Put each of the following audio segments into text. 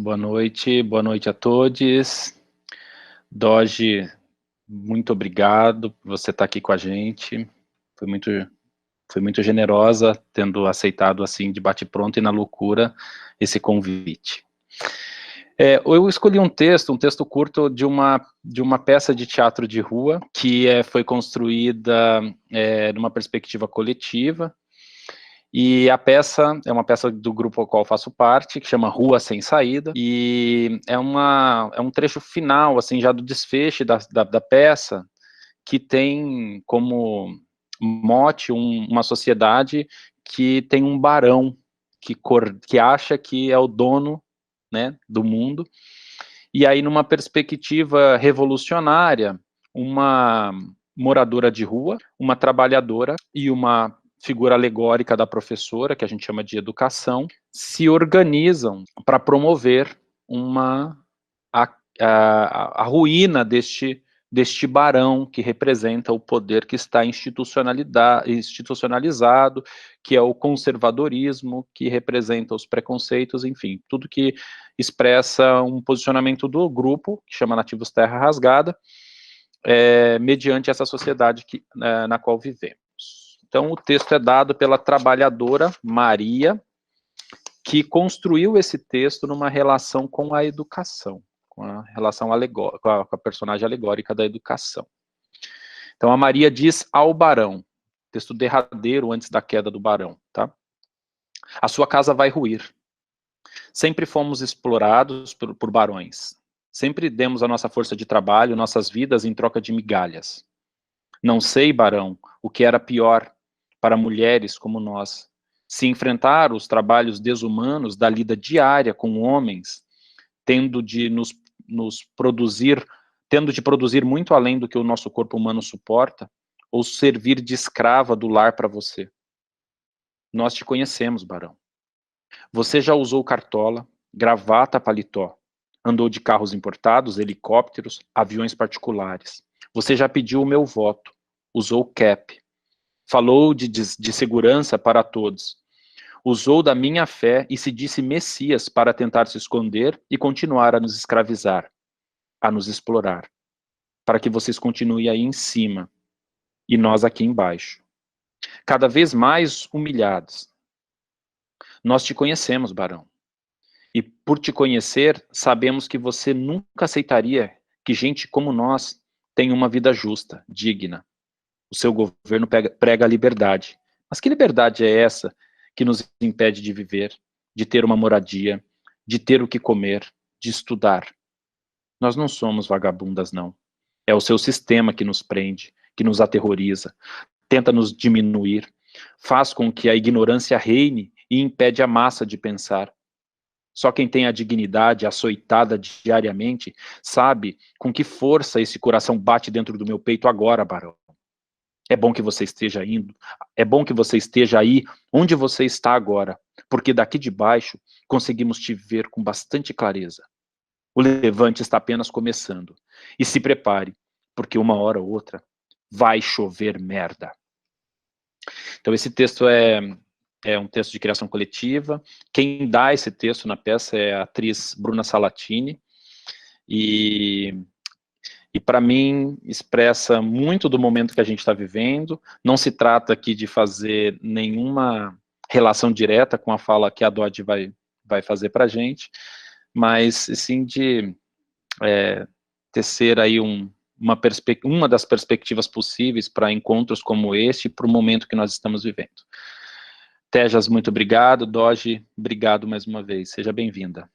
Boa noite a todos. Doge, muito obrigado por você estar aqui com a gente. Foi muito generosa, tendo aceitado assim de bate-pronto e na loucura esse convite. Eu escolhi um texto curto de uma peça de teatro de rua que foi construída numa perspectiva coletiva. E a peça é uma peça do grupo ao qual faço parte, que chama Rua Sem Saída, e é um trecho final, assim, já do desfecho da peça, que tem como mote uma sociedade que tem um barão que acha que é o dono, né, do mundo, e aí numa perspectiva revolucionária, uma moradora de rua, uma trabalhadora e uma figura alegórica da professora, que a gente chama de educação, se organizam para promover a ruína deste barão que representa o poder que está institucionalizado, que é o conservadorismo, que representa os preconceitos, enfim, tudo que expressa um posicionamento do grupo, que chama Nativos Terra Rasgada, mediante essa sociedade na qual vivemos. Então, o texto é dado pela trabalhadora Maria, que construiu esse texto numa relação com a educação, com a relação com a personagem alegórica da educação. Então, a Maria diz ao barão, texto derradeiro antes da queda do barão, tá? A sua casa vai ruir. Sempre fomos explorados por barões. Sempre demos a nossa força de trabalho, nossas vidas em troca de migalhas. Não sei, barão, o que era pior para mulheres como nós, se enfrentar os trabalhos desumanos da lida diária com homens, tendo de produzir muito além do que o nosso corpo humano suporta, ou servir de escrava do lar para você. Nós te conhecemos, barão. Você já usou cartola, gravata, paletó, andou de carros importados, helicópteros, aviões particulares. Você já pediu o meu voto, usou cap, falou de segurança para todos, usou da minha fé e se disse Messias para tentar se esconder e continuar a nos escravizar, a nos explorar, para que vocês continuem aí em cima e nós aqui embaixo, cada vez mais humilhados. Nós te conhecemos, barão, e por te conhecer, sabemos que você nunca aceitaria que gente como nós tenha uma vida justa, digna. O seu governo prega a liberdade. Mas que liberdade é essa que nos impede de viver, de ter uma moradia, de ter o que comer, de estudar? Nós não somos vagabundas, não. É o seu sistema que nos prende, que nos aterroriza, tenta nos diminuir, faz com que a ignorância reine e impede a massa de pensar. Só quem tem a dignidade açoitada diariamente sabe com que força esse coração bate dentro do meu peito agora, barão. É bom que você esteja indo, é bom que você esteja aí onde você está agora, porque daqui de baixo conseguimos te ver com bastante clareza. O levante está apenas começando. E se prepare, porque uma hora ou outra vai chover merda. Então esse texto é um texto de criação coletiva. Quem dá esse texto na peça é a atriz Bruna Salatini, e para mim expressa muito do momento que a gente está vivendo. Não se trata aqui de fazer nenhuma relação direta com a fala que a Dodge vai fazer para a gente, mas sim de tecer aí uma das perspectivas possíveis para encontros como este, para o momento que nós estamos vivendo. Tejas, muito obrigado. Dodge, obrigado mais uma vez. Seja bem-vinda.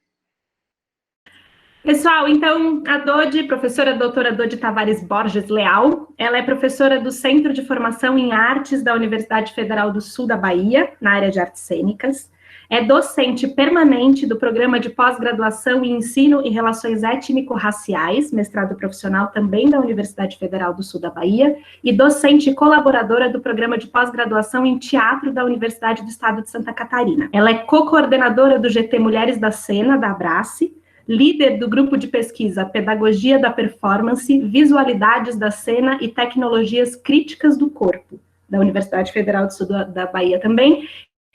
Pessoal, então, a Dodge, professora doutora Dodge Tavares Borges Leal, ela é professora do Centro de Formação em Artes da Universidade Federal do Sul da Bahia, na área de artes cênicas, é docente permanente do Programa de Pós-Graduação em Ensino e Relações Étnico-Raciais, mestrado profissional também da Universidade Federal do Sul da Bahia, e docente colaboradora do Programa de Pós-Graduação em Teatro da Universidade do Estado de Santa Catarina. Ela é co-coordenadora do GT Mulheres da Cena, da Abrace, líder do grupo de pesquisa Pedagogia da Performance, Visualidades da Cena e Tecnologias Críticas do Corpo, da Universidade Federal do Sul da Bahia também,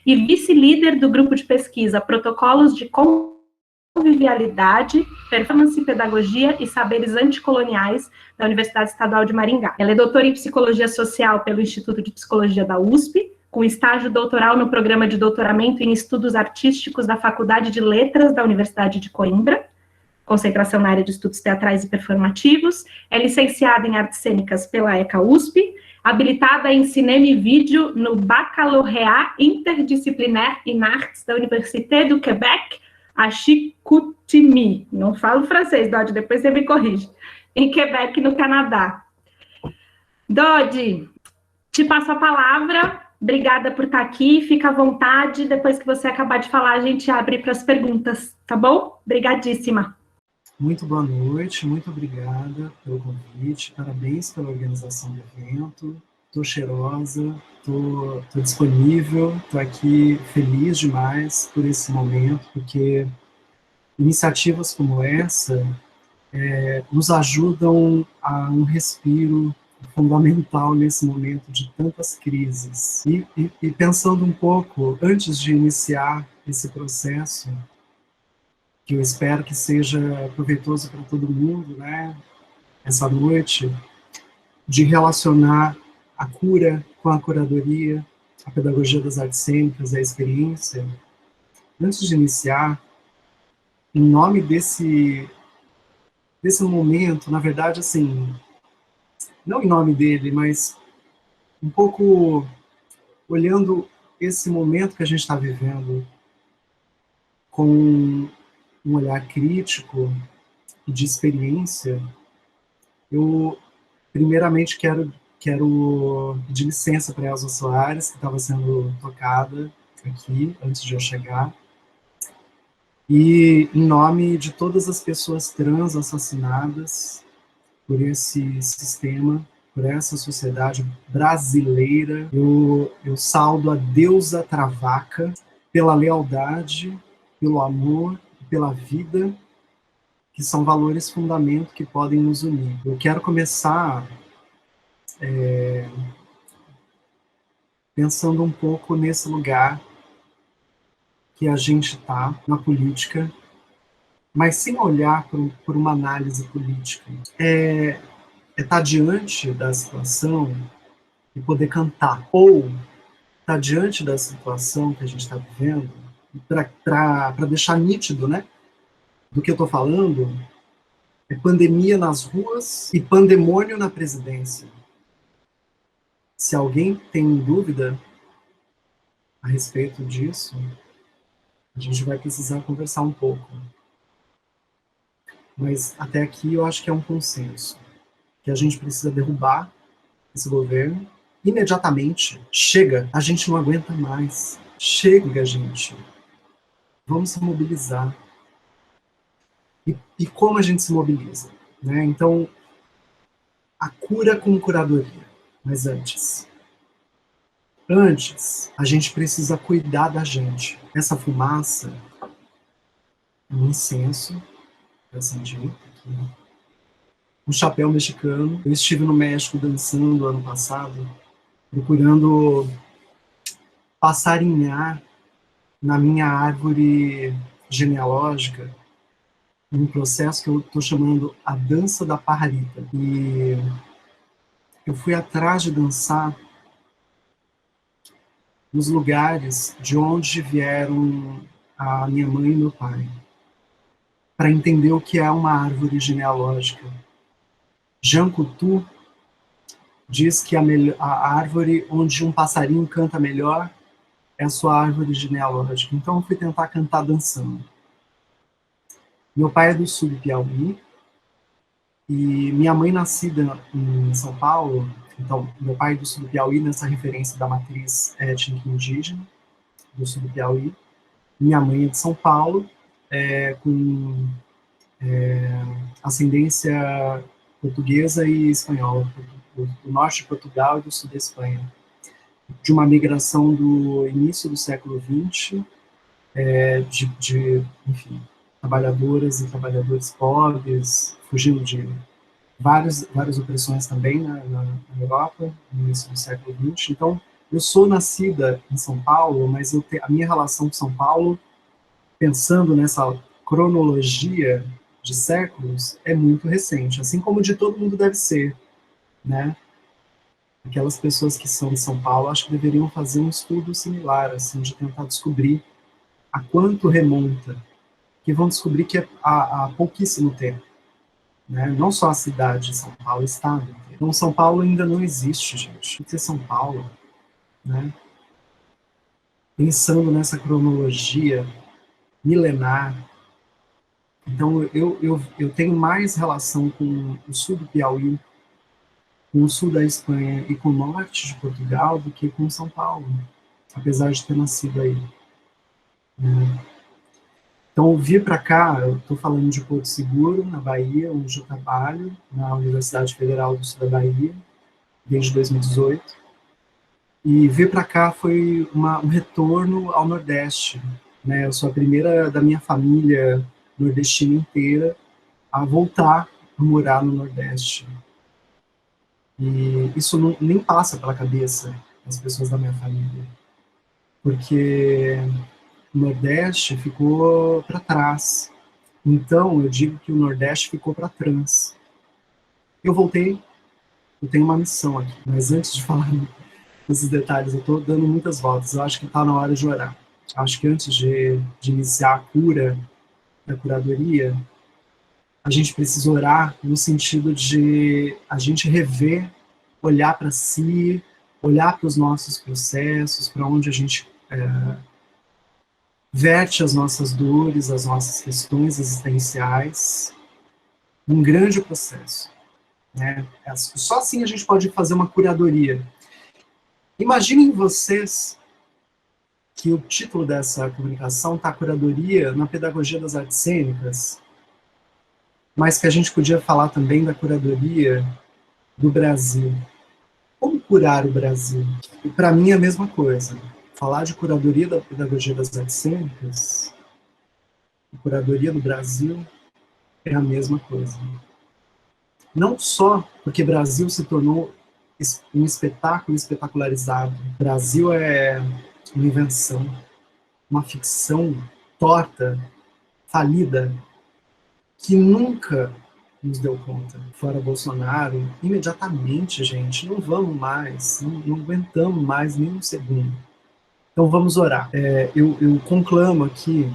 e vice-líder do grupo de pesquisa Protocolos de convivialidade, performance, pedagogia e saberes anticoloniais da Universidade Estadual de Maringá. Ela é doutora em Psicologia Social pelo Instituto de Psicologia da USP, com estágio doutoral no programa de doutoramento em Estudos Artísticos da Faculdade de Letras da Universidade de Coimbra, concentração na área de estudos teatrais e performativos, é licenciada em artes cênicas pela ECA USP, habilitada em cinema e vídeo no Baccalauréat Interdisciplinaire em Artes da Université du Québec, a Chicoutimi. Não falo francês, Dodi, depois você me corrige. Em Quebec, no Canadá. Dodi, te passo a palavra. Obrigada por estar aqui. Fica à vontade. Depois que você acabar de falar, a gente abre para as perguntas, tá bom? Obrigadíssima. Muito boa noite, muito obrigada pelo convite, parabéns pela organização do evento, estou cheirosa, estou disponível, estou aqui feliz demais por esse momento, porque iniciativas como essa nos ajudam a um respiro fundamental nesse momento de tantas crises. E pensando um pouco, antes de iniciar esse processo, que eu espero que seja proveitoso para todo mundo, né, essa noite, de relacionar a cura com a curadoria, a pedagogia das artes cênicas, a experiência. Antes de iniciar, em nome desse momento, na verdade, assim, não em nome dele, mas um pouco olhando esse momento que a gente está vivendo com um olhar crítico e de experiência, eu primeiramente quero pedir licença para a Elza Soares, que estava sendo tocada aqui antes de eu chegar, e em nome de todas as pessoas trans assassinadas por esse sistema, por essa sociedade brasileira, eu saudo a deusa Travaca pela lealdade, pelo amor, pela vida, que são valores fundamentos que podem nos unir. Eu quero começar pensando um pouco nesse lugar que a gente está na política, mas sem olhar por uma análise política. Estar diante da situação e poder cantar, ou estar diante da situação que a gente está vivendo, para deixar nítido, né, do que eu estou falando, é pandemia nas ruas e pandemônio na presidência. Se alguém tem dúvida a respeito disso, a gente vai precisar conversar um pouco. Mas até aqui eu acho que é um consenso, que a gente precisa derrubar esse governo imediatamente. Chega, a gente não aguenta mais. Chega, gente. Vamos se mobilizar. E como a gente se mobiliza? Né? Então, a cura com curadoria. Mas antes, a gente precisa cuidar da gente. Essa fumaça, um incenso, eu acendi aqui, um chapéu mexicano. Eu estive no México dançando ano passado, procurando passarinhar na minha árvore genealógica, um processo que eu estou chamando a dança da pajarita. E eu fui atrás de dançar nos lugares de onde vieram a minha mãe e meu pai, para entender o que é uma árvore genealógica. Jean Coutu diz que a árvore onde um passarinho canta melhor é a sua árvore genealógica. Então eu fui tentar cantar dançando. Meu pai é do sul do Piauí, e minha mãe nascida em São Paulo. Então, meu pai é do sul do Piauí, nessa referência da matriz étnica indígena do sul do Piauí. Minha mãe é de São Paulo, com ascendência portuguesa e espanhola, do norte de Portugal e do sul da Espanha. De uma migração do início do século XX, enfim, trabalhadoras e trabalhadores pobres, fugindo de várias opressões também na Europa, no início do século XX. Então, eu sou nascida em São Paulo, mas a minha relação com São Paulo, pensando nessa cronologia de séculos é muito recente, assim como de todo mundo deve ser, né? Aquelas pessoas que são de São Paulo, acho que deveriam fazer um estudo similar, assim, de tentar descobrir a quanto remonta, que vão descobrir que é há pouquíssimo tempo, né? Não só a cidade de São Paulo, o estado. Então, São Paulo ainda não existe, gente. Tem que ser São Paulo, né? Pensando nessa cronologia milenar. Então, eu tenho mais relação com o sul do Piauí, com o sul da Espanha e com o norte de Portugal do que com São Paulo, apesar de ter nascido aí. Então, vir para cá, eu estou falando de Porto Seguro, na Bahia, onde eu trabalho, na Universidade Federal do Sul da Bahia, desde 2018. E vir para cá foi um retorno ao Nordeste, né? Eu sou a primeira da minha família nordestina inteira a voltar a morar no Nordeste. E isso nem passa pela cabeça das pessoas da minha família, porque o Nordeste ficou para trás. Então, eu digo que o Nordeste ficou para trás. Eu voltei, eu tenho uma missão aqui, mas antes de falar desses detalhes, eu estou dando muitas voltas, eu acho que está na hora de orar. Acho que antes de iniciar a cura da curadoria, a gente precisa orar no sentido de a gente rever, olhar para si, olhar para os nossos processos, para onde a gente verte as nossas dores, as nossas questões existenciais, um grande processo, né? Só assim a gente pode fazer uma curadoria. Imaginem vocês que o título dessa comunicação está Curadoria na Pedagogia das Artes Cênicas, mas que a gente podia falar também da curadoria do Brasil. Como curar o Brasil? E para mim é a mesma coisa. Falar de curadoria da Pedagogia das Artes Cênicas, curadoria do Brasil, é a mesma coisa. Não só porque Brasil se tornou um espetáculo espetacularizado. Brasil é uma invenção, uma ficção torta, falida, que nunca nos deu conta. Fora Bolsonaro, imediatamente, gente, não vamos mais, não aguentamos mais nem um segundo. Então vamos orar. Eu conclamo aqui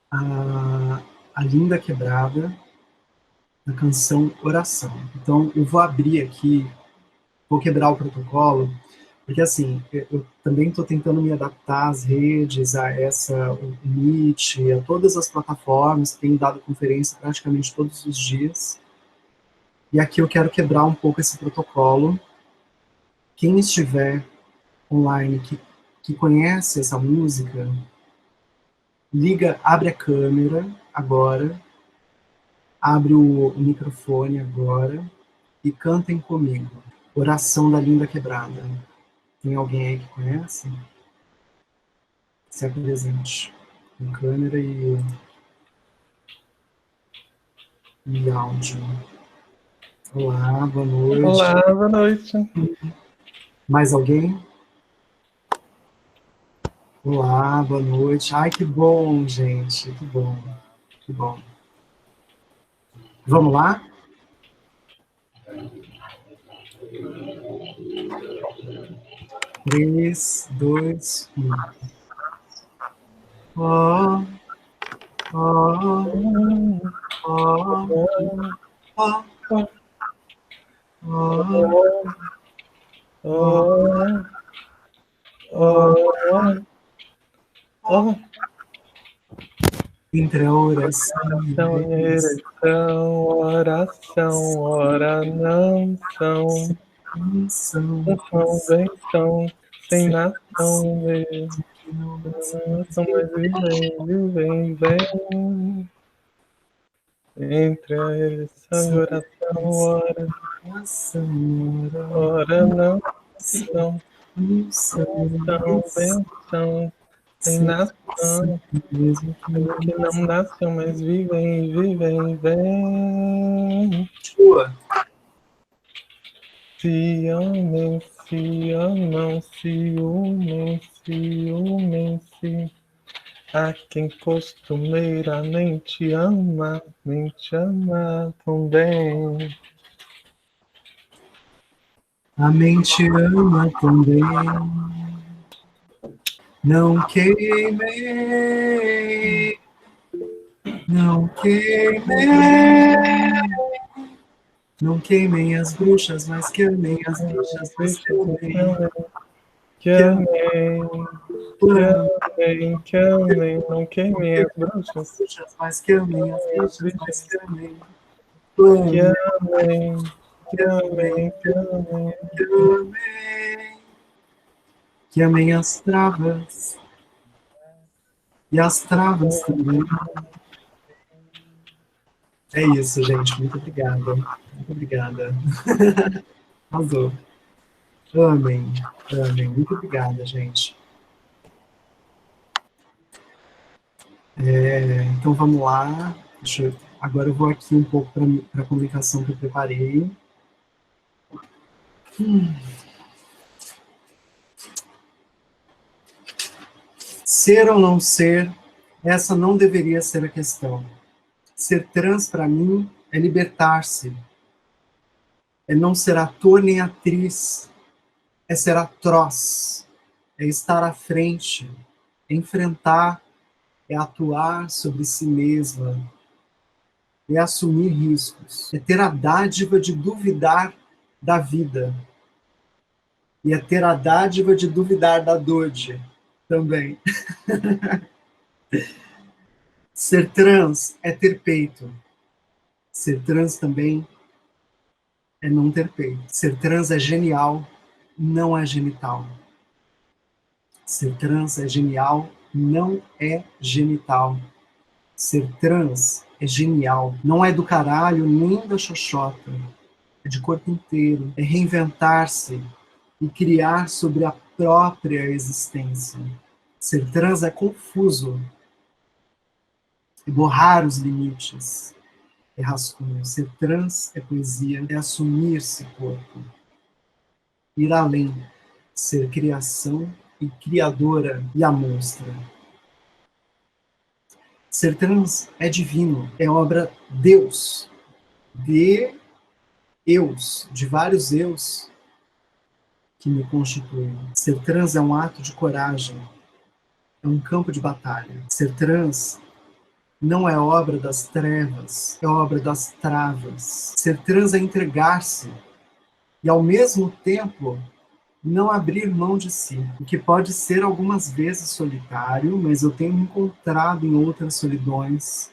a Linda Quebrada, na canção Oração. Então eu vou abrir aqui, vou quebrar o protocolo, porque assim, eu também estou tentando me adaptar às redes, o Meet, a todas as plataformas, tenho dado conferência praticamente todos os dias, e aqui eu quero quebrar um pouco esse protocolo. Quem estiver online, que conhece essa música, abre a câmera agora, abre o microfone agora, e cantem comigo. Oração da Linda Quebrada. Tem alguém aí que conhece? Se apresente. Com câmera e áudio. Olá, boa noite. Olá, boa noite. Mais alguém? Olá, boa noite. Ai, que bom, gente. Que bom. Que bom. Vamos lá? Três, dois, um. Oh, oh, oh, oh, Entre a oração e oração, ora não são, sem nação, mas vivem, entre a eleição e oração, ora não são, benção, sem nação, que não nasceu, mas vivem. Se amem, se a quem costumeiramente ama, nem te ama também. A mente ama também. Não queimei, não queimei, não queimem as bruxas, mas queimem as bichas, mas queimem, Que queimem, amém, que amém, não queimem as bruxas. bruxas, mas queimem as bichas, mas queimem, Que queimem, amém, que queimem, amém, que amém. queimem, queimem as travas, e as travas também. É isso, gente. Muito obrigada. Muito obrigada. Arrasou. Amém. Amém. Muito obrigada, gente. Então vamos lá. Agora eu vou aqui um pouco para a comunicação que eu preparei. Ser ou não ser, essa não deveria ser a questão. Ser trans para mim é libertar-se. É não ser ator nem atriz. É ser atroz. É estar à frente. É enfrentar. É atuar sobre si mesma. É assumir riscos. É ter a dádiva de duvidar da vida. E é ter a dádiva de duvidar da Dodge também. Ser trans é ter peito. Ser trans também é não ter peito. Ser trans é genial, não é genital. Ser trans é genial, não é genital. Ser trans é genial, não é do caralho nem da xoxota. É de corpo inteiro. É reinventar-se e criar sobre a própria existência. Ser trans é confuso. É borrar os limites. É rascunho. Ser trans é poesia. É assumir-se corpo. Ir além. Ser criação e criadora e a monstra. Ser trans é divino. É obra Deus. De eus. De vários eus que me constituem. Ser trans é um ato de coragem. É um campo de batalha. Ser trans não é obra das trevas, é obra das travas. Ser trans é entregar-se e, ao mesmo tempo, não abrir mão de si. O que pode ser algumas vezes solitário, mas eu tenho me encontrado em outras solidões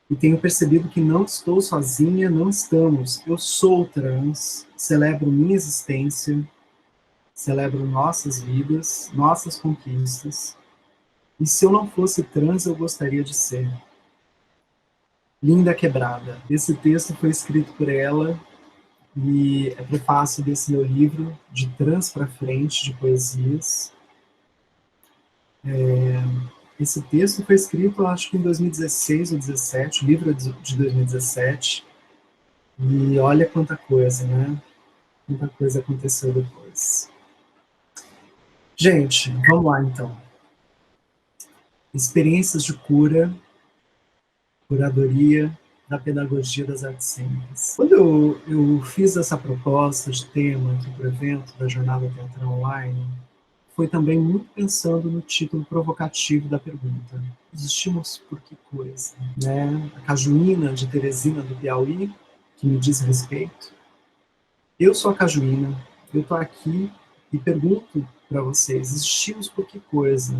e tenho percebido que não estou sozinha, não estamos. Eu sou trans, celebro minha existência, celebro nossas vidas, nossas conquistas. E se eu não fosse trans, eu gostaria de ser. Linda Quebrada. Esse texto foi escrito por ela e é prefácio desse meu livro, De Trans para Frente, de poesias. Esse texto foi escrito, acho que em 2016 ou 2017, o livro é de 2017. E olha quanta coisa, né? Muita coisa aconteceu depois. Gente, vamos lá então. Experiências de cura, curadoria da pedagogia das artes cênicas. Quando eu fiz essa proposta de tema aqui para o evento da Jornada Teatral Online, foi também muito pensando no título provocativo da pergunta. Existimos por que coisa? Né? A Cajuína de Teresina do Piauí, que me diz respeito. Eu sou a Cajuína, eu estou aqui e pergunto para vocês, existimos por que coisa?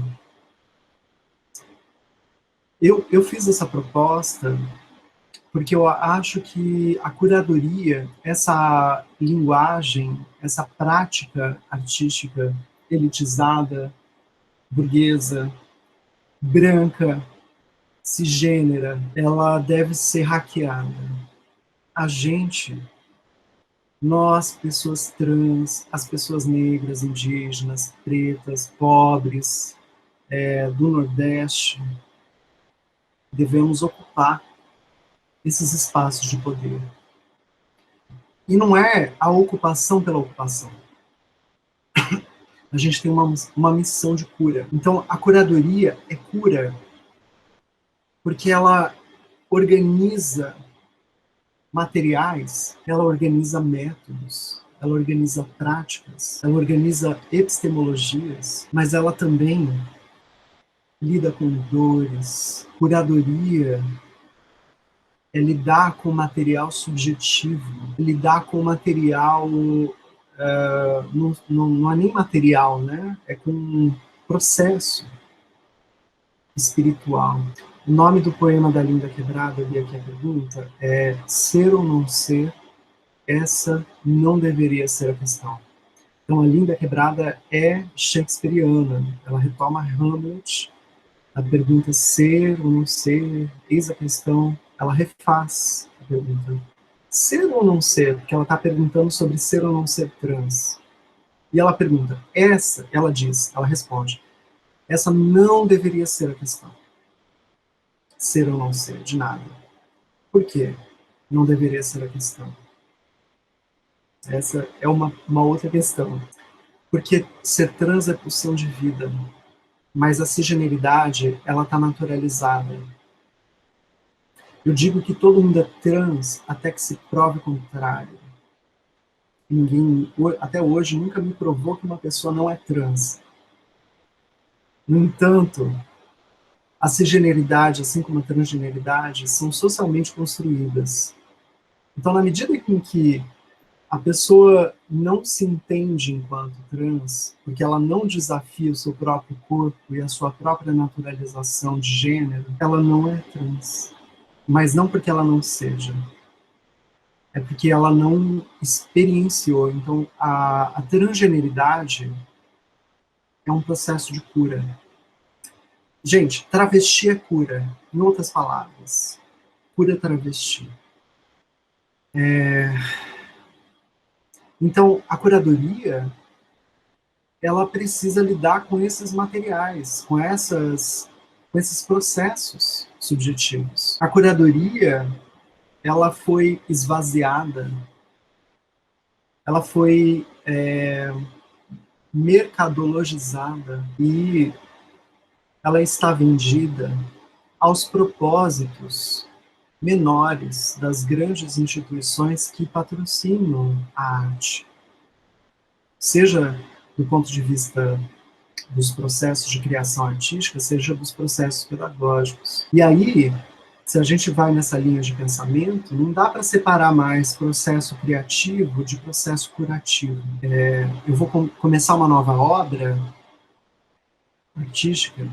Eu fiz essa proposta porque eu acho que a curadoria, essa linguagem, essa prática artística elitizada, burguesa, branca, cisgênera, ela deve ser hackeada. A gente, nós, pessoas trans, as pessoas negras, indígenas, pretas, pobres, do Nordeste, devemos ocupar esses espaços de poder. E não é a ocupação pela ocupação. A gente tem uma missão de cura. Então, a curadoria é cura porque ela organiza materiais, ela organiza métodos, ela organiza práticas, ela organiza epistemologias, mas ela também lida com dores. Curadoria é lidar com material subjetivo, lidar com material, não é nem material, né? É com um processo espiritual. O nome do poema da Linda Quebrada, ali aqui a pergunta, é Ser ou Não Ser, essa não deveria ser a questão. Então a Linda Quebrada é shakespeariana, ela retoma Hamlet, a pergunta ser ou não ser, eis a questão, ela refaz a pergunta. Ser ou não ser, porque ela está perguntando sobre ser ou não ser trans. E ela pergunta, ela diz, ela responde, essa não deveria ser a questão. Ser ou não ser, de nada. Por quê? Não deveria ser a questão. Essa é uma outra questão. Porque ser trans é pulsão de vida, mas a cisgeneridade, ela está naturalizada. Eu digo que todo mundo é trans até que se prove o contrário. Ninguém, até hoje, nunca me provou que uma pessoa não é trans. No entanto, a cisgeneridade, assim como a transgeneridade, são socialmente construídas. Então, na medida em que a pessoa não se entende enquanto trans, porque ela não desafia o seu próprio corpo e a sua própria naturalização de gênero, ela não é trans. Mas não porque ela não seja. É porque ela não experienciou. Então, a transgeneridade é um processo de cura. Gente, travesti é cura. Em outras palavras, cura travesti. Então, a curadoria, ela precisa lidar com esses materiais, com esses processos subjetivos. A curadoria, ela foi esvaziada, ela foi mercadologizada e ela está vendida aos propósitos menores das grandes instituições que patrocinam a arte. Seja do ponto de vista dos processos de criação artística, seja dos processos pedagógicos. E aí, se a gente vai nessa linha de pensamento, não dá para separar mais processo criativo de processo curativo. Eu vou começar uma nova obra artística,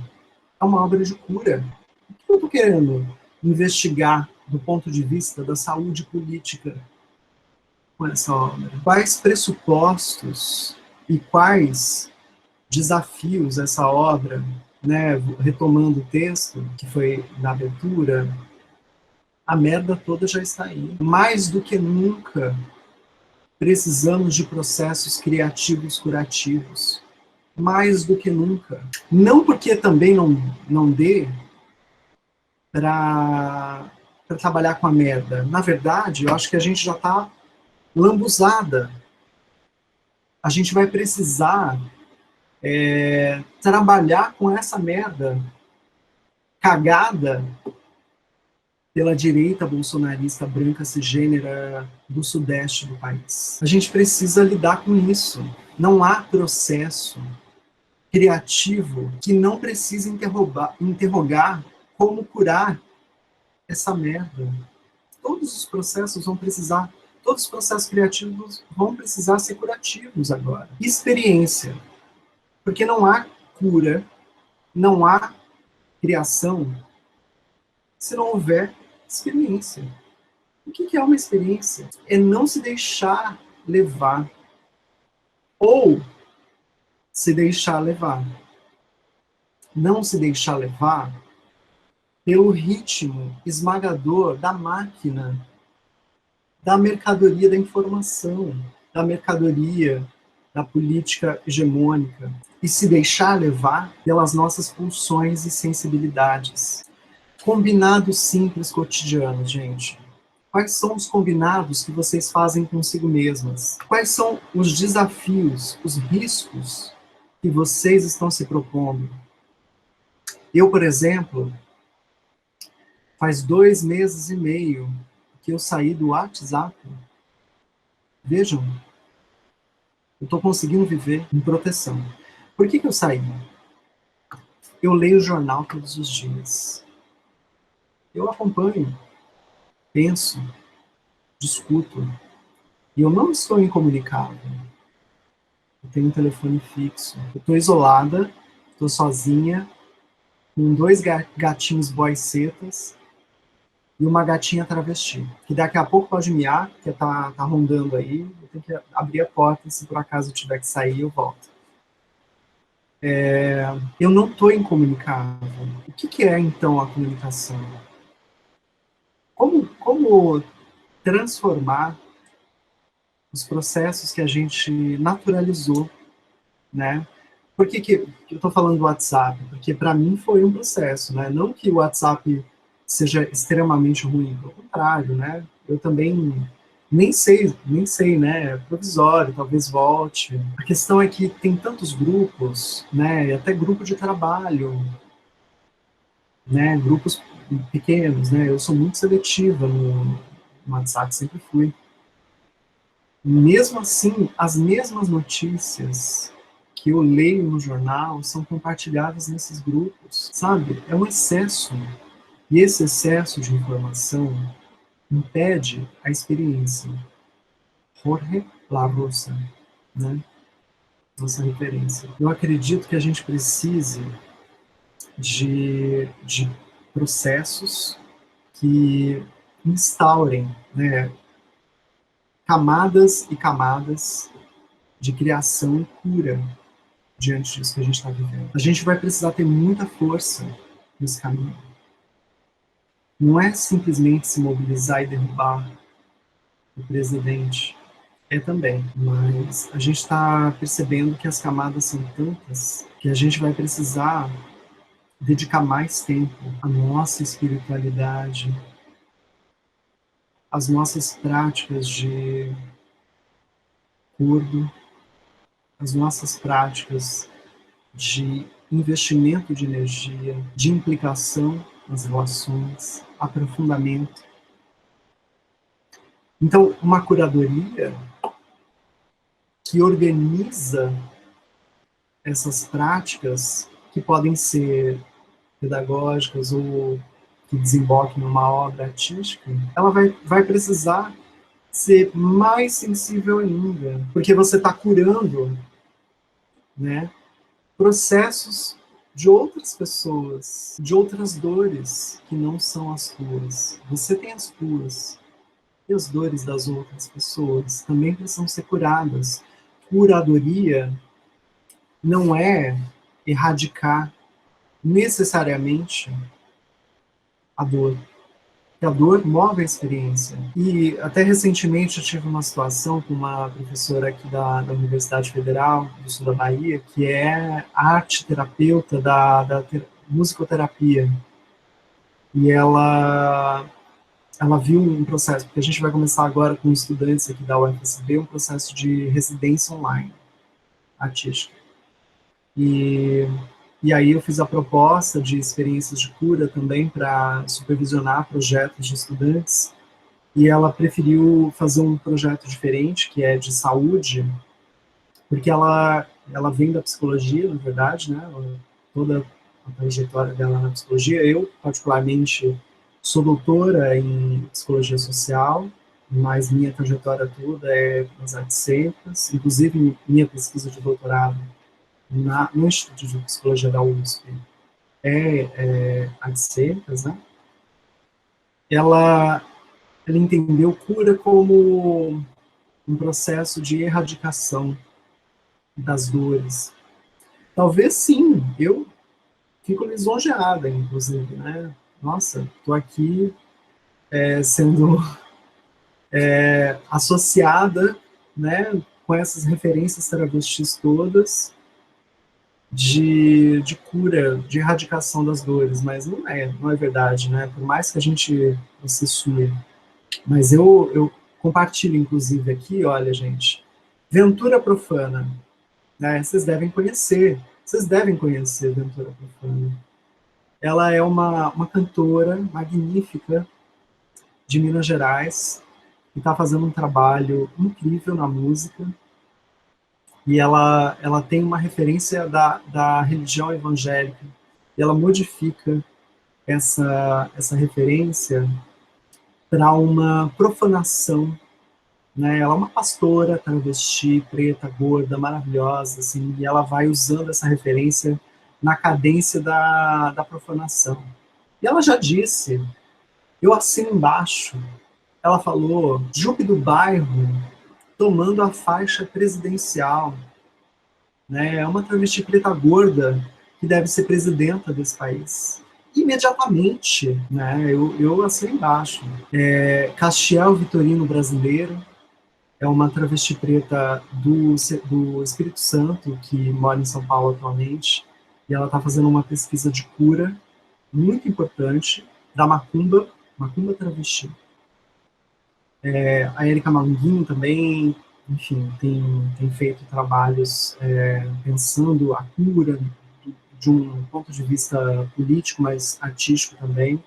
é uma obra de cura. O que eu estou querendo investigar do ponto de vista da saúde política com essa obra? Quais pressupostos e quais desafios essa obra, né, retomando o texto que foi na abertura, a merda toda já está aí. Mais do que nunca, precisamos de processos criativos curativos. Mais do que nunca. Não porque também não dê para trabalhar com a merda. Na verdade, eu acho que a gente já está lambuzada. A gente vai precisar trabalhar com essa merda cagada pela direita bolsonarista branca cisgênera do sudeste do país. A gente precisa lidar com isso. Não há processo criativo que não precise interrogar como curar essa merda. Todos os processos criativos vão precisar ser curativos agora. Experiência. Porque não há cura, não há criação se não houver experiência. O que é uma experiência? É não se deixar levar. Ou se deixar levar. Não se deixar levar pelo ritmo esmagador da máquina, da mercadoria da informação, da mercadoria da política hegemônica, e se deixar levar pelas nossas pulsões e sensibilidades. Combinados simples cotidianos, gente. Quais são os combinados que vocês fazem consigo mesmas? Quais são os desafios, os riscos que vocês estão se propondo. Eu, por exemplo, faz 2 meses e meio que eu saí do WhatsApp. Vejam, eu estou conseguindo viver em proteção. Por que eu saí? Eu leio o jornal todos os dias. Eu acompanho, penso, discuto. E eu não estou incomunicável. Eu tenho um telefone fixo. Eu estou isolada, estou sozinha, com 2 gatinhos boicetas e uma gatinha travesti, que daqui a pouco pode miar, que tá rondando aí, eu tenho que abrir a porta, se por acaso eu tiver que sair, eu volto. Eu não estou incomunicável. O que é, então, a comunicação? Como transformar os processos que a gente naturalizou, né? Por que eu estou falando do WhatsApp? Porque para mim foi um processo, né? Não que o WhatsApp seja extremamente ruim, pelo contrário, né? Eu também nem sei, né? É provisório, talvez volte. A questão é que tem tantos grupos, né? Até grupo de trabalho, né? Grupos pequenos, né? Eu sou muito seletiva no WhatsApp, sempre fui. Mesmo assim, as mesmas notícias que eu leio no jornal são compartilhadas nesses grupos, sabe? É um excesso. E esse excesso de informação impede a experiência. Jorge Larosa, né? Nossa referência. Eu acredito que a gente precise de processos que instaurem, né, camadas e camadas de criação e cura diante disso que a gente está vivendo. A gente vai precisar ter muita força nesse caminho. Não é simplesmente se mobilizar e derrubar o presidente. É também, mas a gente está percebendo que as camadas são tantas que a gente vai precisar dedicar mais tempo à nossa espiritualidade, às nossas práticas de curdo, às nossas práticas de investimento de energia, de implicação nas relações, aprofundamento. Então, uma curadoria que organiza essas práticas que podem ser pedagógicas ou que desemboquem numa obra artística, ela vai precisar ser mais sensível ainda, porque você está curando, né, processos de outras pessoas, de outras dores que não são as tuas. Você tem as tuas, e as dores das outras pessoas também precisam ser curadas. Curadoria não é erradicar necessariamente a dor. A dor move a experiência. E até recentemente eu tive uma situação com uma professora aqui da Universidade Federal do Sul da Bahia, que é arte terapeuta da musicoterapia. E ela viu um processo, porque a gente vai começar agora com estudantes aqui da UFSB, um processo de residência online artística. E aí eu fiz a proposta de experiências de cura também para supervisionar projetos de estudantes, e ela preferiu fazer um projeto diferente, que é de saúde, porque ela vem da psicologia, na verdade, né? Toda a trajetória dela na psicologia. Eu, particularmente, sou doutora em psicologia social, mas minha trajetória toda é nas artes cênicas, inclusive minha pesquisa de doutorado no Instituto de Psicologia da USP artes cênicas, né? Ela entendeu cura como um processo de erradicação das dores. Talvez sim, eu fico lisonjeada, inclusive, né? Nossa, estou aqui sendo associada, né, com essas referências travestis todas, de cura, de erradicação das dores, mas não é verdade, né? Por mais que a gente processue. Mas eu compartilho, inclusive, aqui, olha, gente, Ventura Profana, né? Vocês devem conhecer Ventura Profano. Ela é uma cantora magnífica de Minas Gerais, que está fazendo um trabalho incrível na música, e ela tem uma referência da religião evangélica, e ela modifica essa referência para uma profanação, né? Ela é uma pastora travesti, preta, gorda, maravilhosa, assim, e ela vai usando essa referência na cadência da profanação. E ela já disse, eu assino embaixo, ela falou, Jupe do bairro tomando a faixa presidencial, né? É uma travesti preta gorda que deve ser presidenta desse país. Imediatamente, né? Eu assino embaixo. Castiel Vitorino brasileiro, é uma travesti preta do Espírito Santo, que mora em São Paulo atualmente, e ela está fazendo uma pesquisa de cura muito importante da macumba travesti. A Érica Malunguinho também, enfim, tem feito trabalhos pensando a cura de um ponto de vista político, mas artístico também.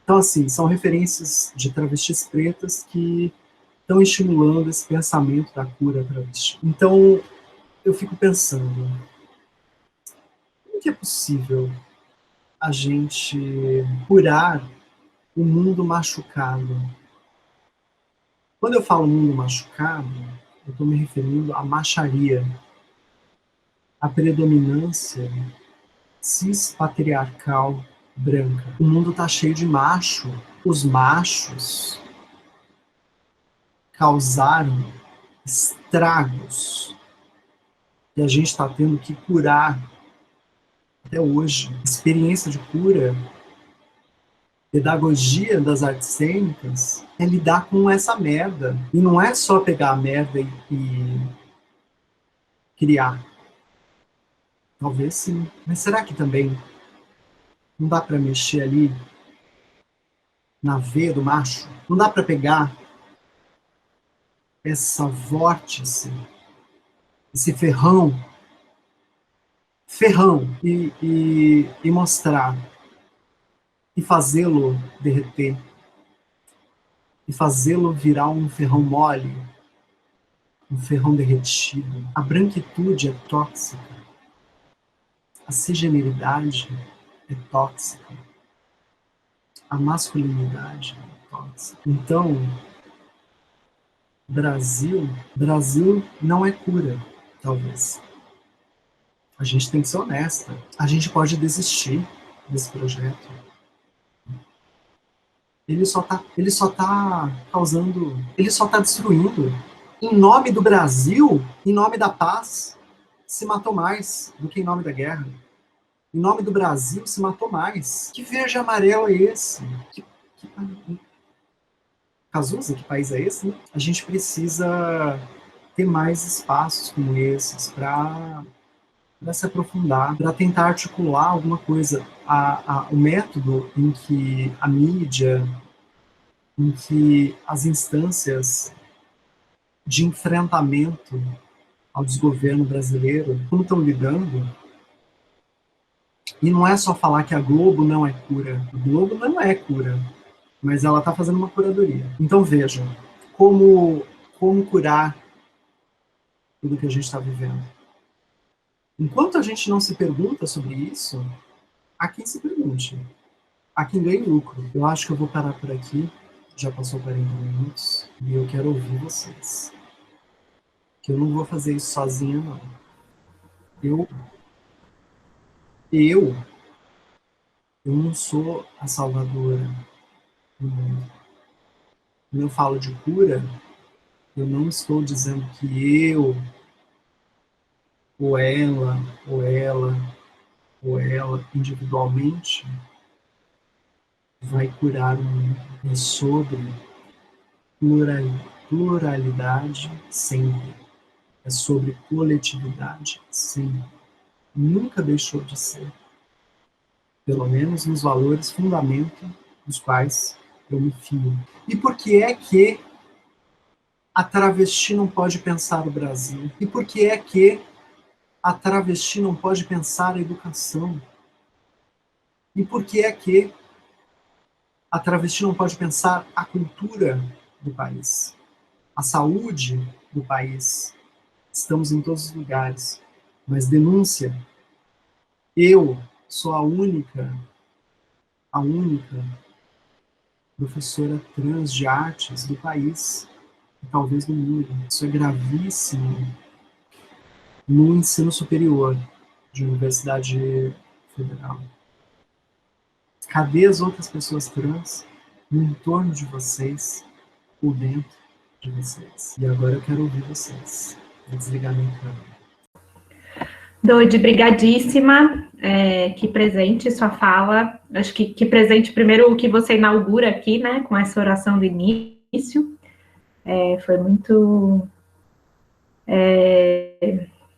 Então, assim, são referências de travestis pretas que estão estimulando esse pensamento da cura travesti. Então, eu fico pensando, como que é possível a gente curar o mundo machucado? Quando eu falo mundo machucado, eu estou me referindo à macharia, à predominância cis-patriarcal branca. O mundo está cheio de macho. Os machos causaram estragos que a gente está tendo que curar até hoje. Experiência de cura, pedagogia das artes cênicas é lidar com essa merda. E não é só pegar a merda e criar. Talvez sim. Mas será que também não dá para mexer ali na veia do macho? Não dá para pegar essa vórtice, esse ferrão, e mostrar, e fazê-lo derreter, e fazê-lo virar um ferrão mole, um ferrão derretido. A branquitude é tóxica, a cisgeneridade é tóxica, a masculinidade é tóxica. Então, Brasil não é cura, talvez. A gente tem que ser honesta. A gente pode desistir desse projeto. Ele só tá causando, ele só tá destruindo. Em nome do Brasil, em nome da paz, se matou mais do que em nome da guerra. Em nome do Brasil, se matou mais. Que verde e amarelo é esse? Cazuza, que país é esse? Né? A gente precisa ter mais espaços como esses para se aprofundar, para tentar articular alguma coisa. O método em que a mídia, em que as instâncias de enfrentamento ao desgoverno brasileiro, como estão lidando, e não é só falar que a Globo não é cura. A Globo não é cura, mas ela está fazendo uma curadoria. Então vejam, como curar tudo que a gente está vivendo. Enquanto a gente não se pergunta sobre isso, há quem se pergunte, há quem ganhe lucro. Eu acho que eu vou parar por aqui, já passou 40 minutos, e eu quero ouvir vocês. Que eu não vou fazer isso sozinha, não. Eu não sou a salvadora do mundo. Quando eu falo de cura, eu não estou dizendo que eu, ou ela, individualmente, vai curar o mundo. É sobre pluralidade sempre. É sobre coletividade sempre. Nunca deixou de ser. Pelo menos nos valores fundamentos dos quais eu me fio. E por que é que a travesti não pode pensar o Brasil? E por que é que a travesti não pode pensar a educação? E por que é que a travesti não pode pensar a cultura do país, a saúde do país? Estamos em todos os lugares, mas denúncia. Eu sou a única professora trans de artes do país, e talvez do mundo. Isso é gravíssimo no ensino superior de universidade federal. Cadê as outras pessoas trans no entorno de vocês, ou dentro de vocês? E agora eu quero ouvir vocês. Vou desligar minha câmera. Dodi, brigadíssima. Que presente sua fala. Acho que presente, primeiro, o que você inaugura aqui, né, com essa oração do início. Foi muito,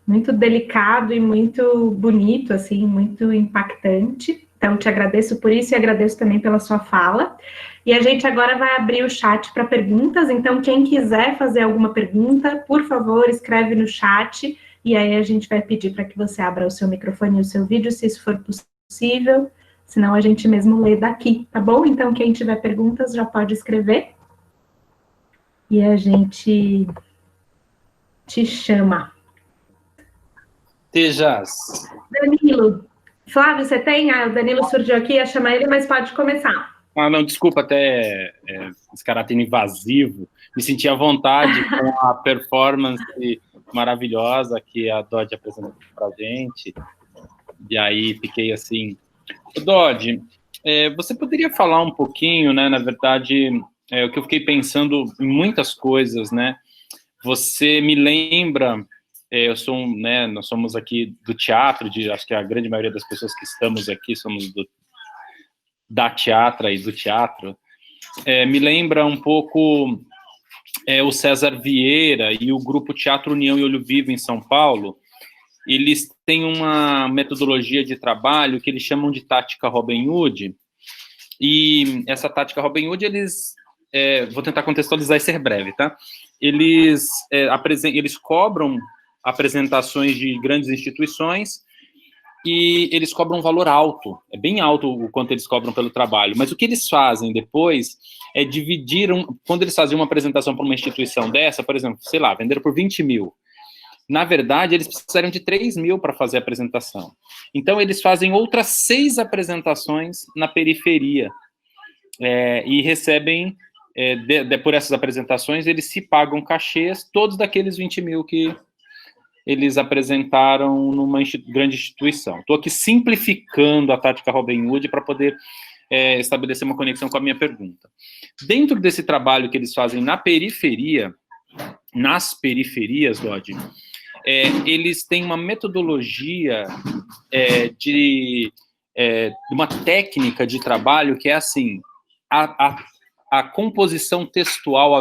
muito delicado e muito bonito, assim, muito impactante. Então, te agradeço por isso e agradeço também pela sua fala. E a gente agora vai abrir o chat para perguntas. Então, quem quiser fazer alguma pergunta, por favor, escreve no chat. E aí a gente vai pedir para que você abra o seu microfone e o seu vídeo, se isso for possível. Senão a gente mesmo lê daqui, tá bom? Então, quem tiver perguntas já pode escrever. E a gente te chama. Tejas. Danilo. Flávio, você tem? O Danilo surgiu aqui, ia chamar ele, mas pode começar. Não, desculpa até esse caráter invasivo. Me senti à vontade com a performance maravilhosa que a Dodi apresentou para a gente. E aí fiquei assim... Dodi, você poderia falar um pouquinho, né? Na verdade, o que eu fiquei pensando em muitas coisas, né? Você me lembra... nós somos aqui do teatro, acho que a grande maioria das pessoas que estamos aqui somos da teatra e do teatro. Me lembra um pouco o César Vieira e o grupo Teatro União e Olho Vivo em São Paulo. Eles têm uma metodologia de trabalho que eles chamam de tática Robin Hood, e essa tática Robin Hood, eles... vou tentar contextualizar e ser breve, tá? Eles cobram apresentações de grandes instituições e eles cobram um valor alto, é bem alto o quanto eles cobram pelo trabalho, mas o que eles fazem depois é dividir, quando eles fazem uma apresentação para uma instituição dessa, por exemplo, sei lá, venderam por 20 mil, na verdade eles precisariam de 3 mil para fazer a apresentação, então eles fazem outras 6 apresentações na periferia, e recebem, por essas apresentações, eles se pagam cachês, todos daqueles 20 mil que eles apresentaram numa grande instituição. Estou aqui simplificando a tática Robin Hood para poder estabelecer uma conexão com a minha pergunta. Dentro desse trabalho que eles fazem na periferia, nas periferias, Dodi, eles têm uma metodologia de uma técnica de trabalho que é assim, a composição textual,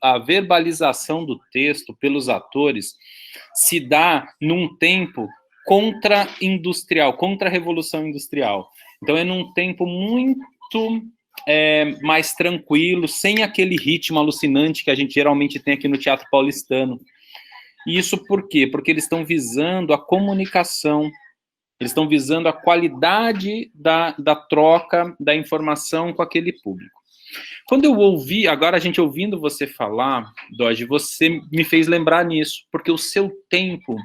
a verbalização do texto pelos atores se dá num tempo contra-industrial, contra-revolução industrial. Então, é num tempo muito mais tranquilo, sem aquele ritmo alucinante que a gente geralmente tem aqui no teatro paulistano. E isso por quê? Porque eles estão visando a comunicação, eles estão visando a qualidade da troca da informação com aquele público. Quando eu ouvi, agora a gente ouvindo você falar, Dodi, você me fez lembrar nisso, porque o seu tempo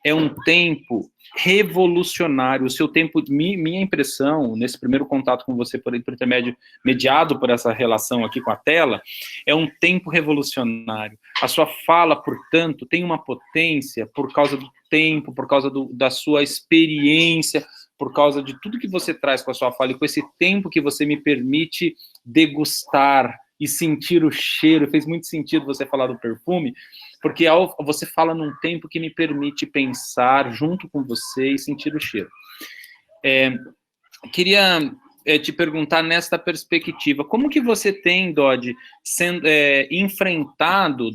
é um tempo revolucionário, o seu tempo, minha impressão, nesse primeiro contato com você, por intermédio, mediado por essa relação aqui com a tela, é um tempo revolucionário. A sua fala, portanto, tem uma potência por causa do tempo, por causa da sua experiência, por causa de tudo que você traz com a sua fala e com esse tempo que você me permite degustar e sentir o cheiro. Fez muito sentido você falar do perfume, porque você fala num tempo que me permite pensar junto com você e sentir o cheiro. Queria te perguntar nesta perspectiva, como que você tem, Dodi, enfrentado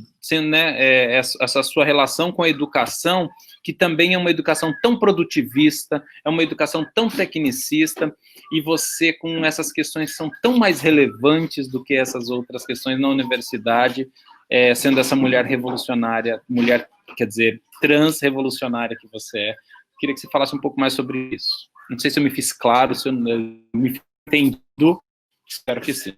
essa sua relação com a educação, que também é uma educação tão produtivista, é uma educação tão tecnicista, e você com essas questões que são tão mais relevantes do que essas outras questões na universidade, sendo essa mulher revolucionária, mulher quer dizer, transrevolucionária que você é. Queria que você falasse um pouco mais sobre isso. Não sei se eu me fiz claro, se eu me entendo, espero que sim.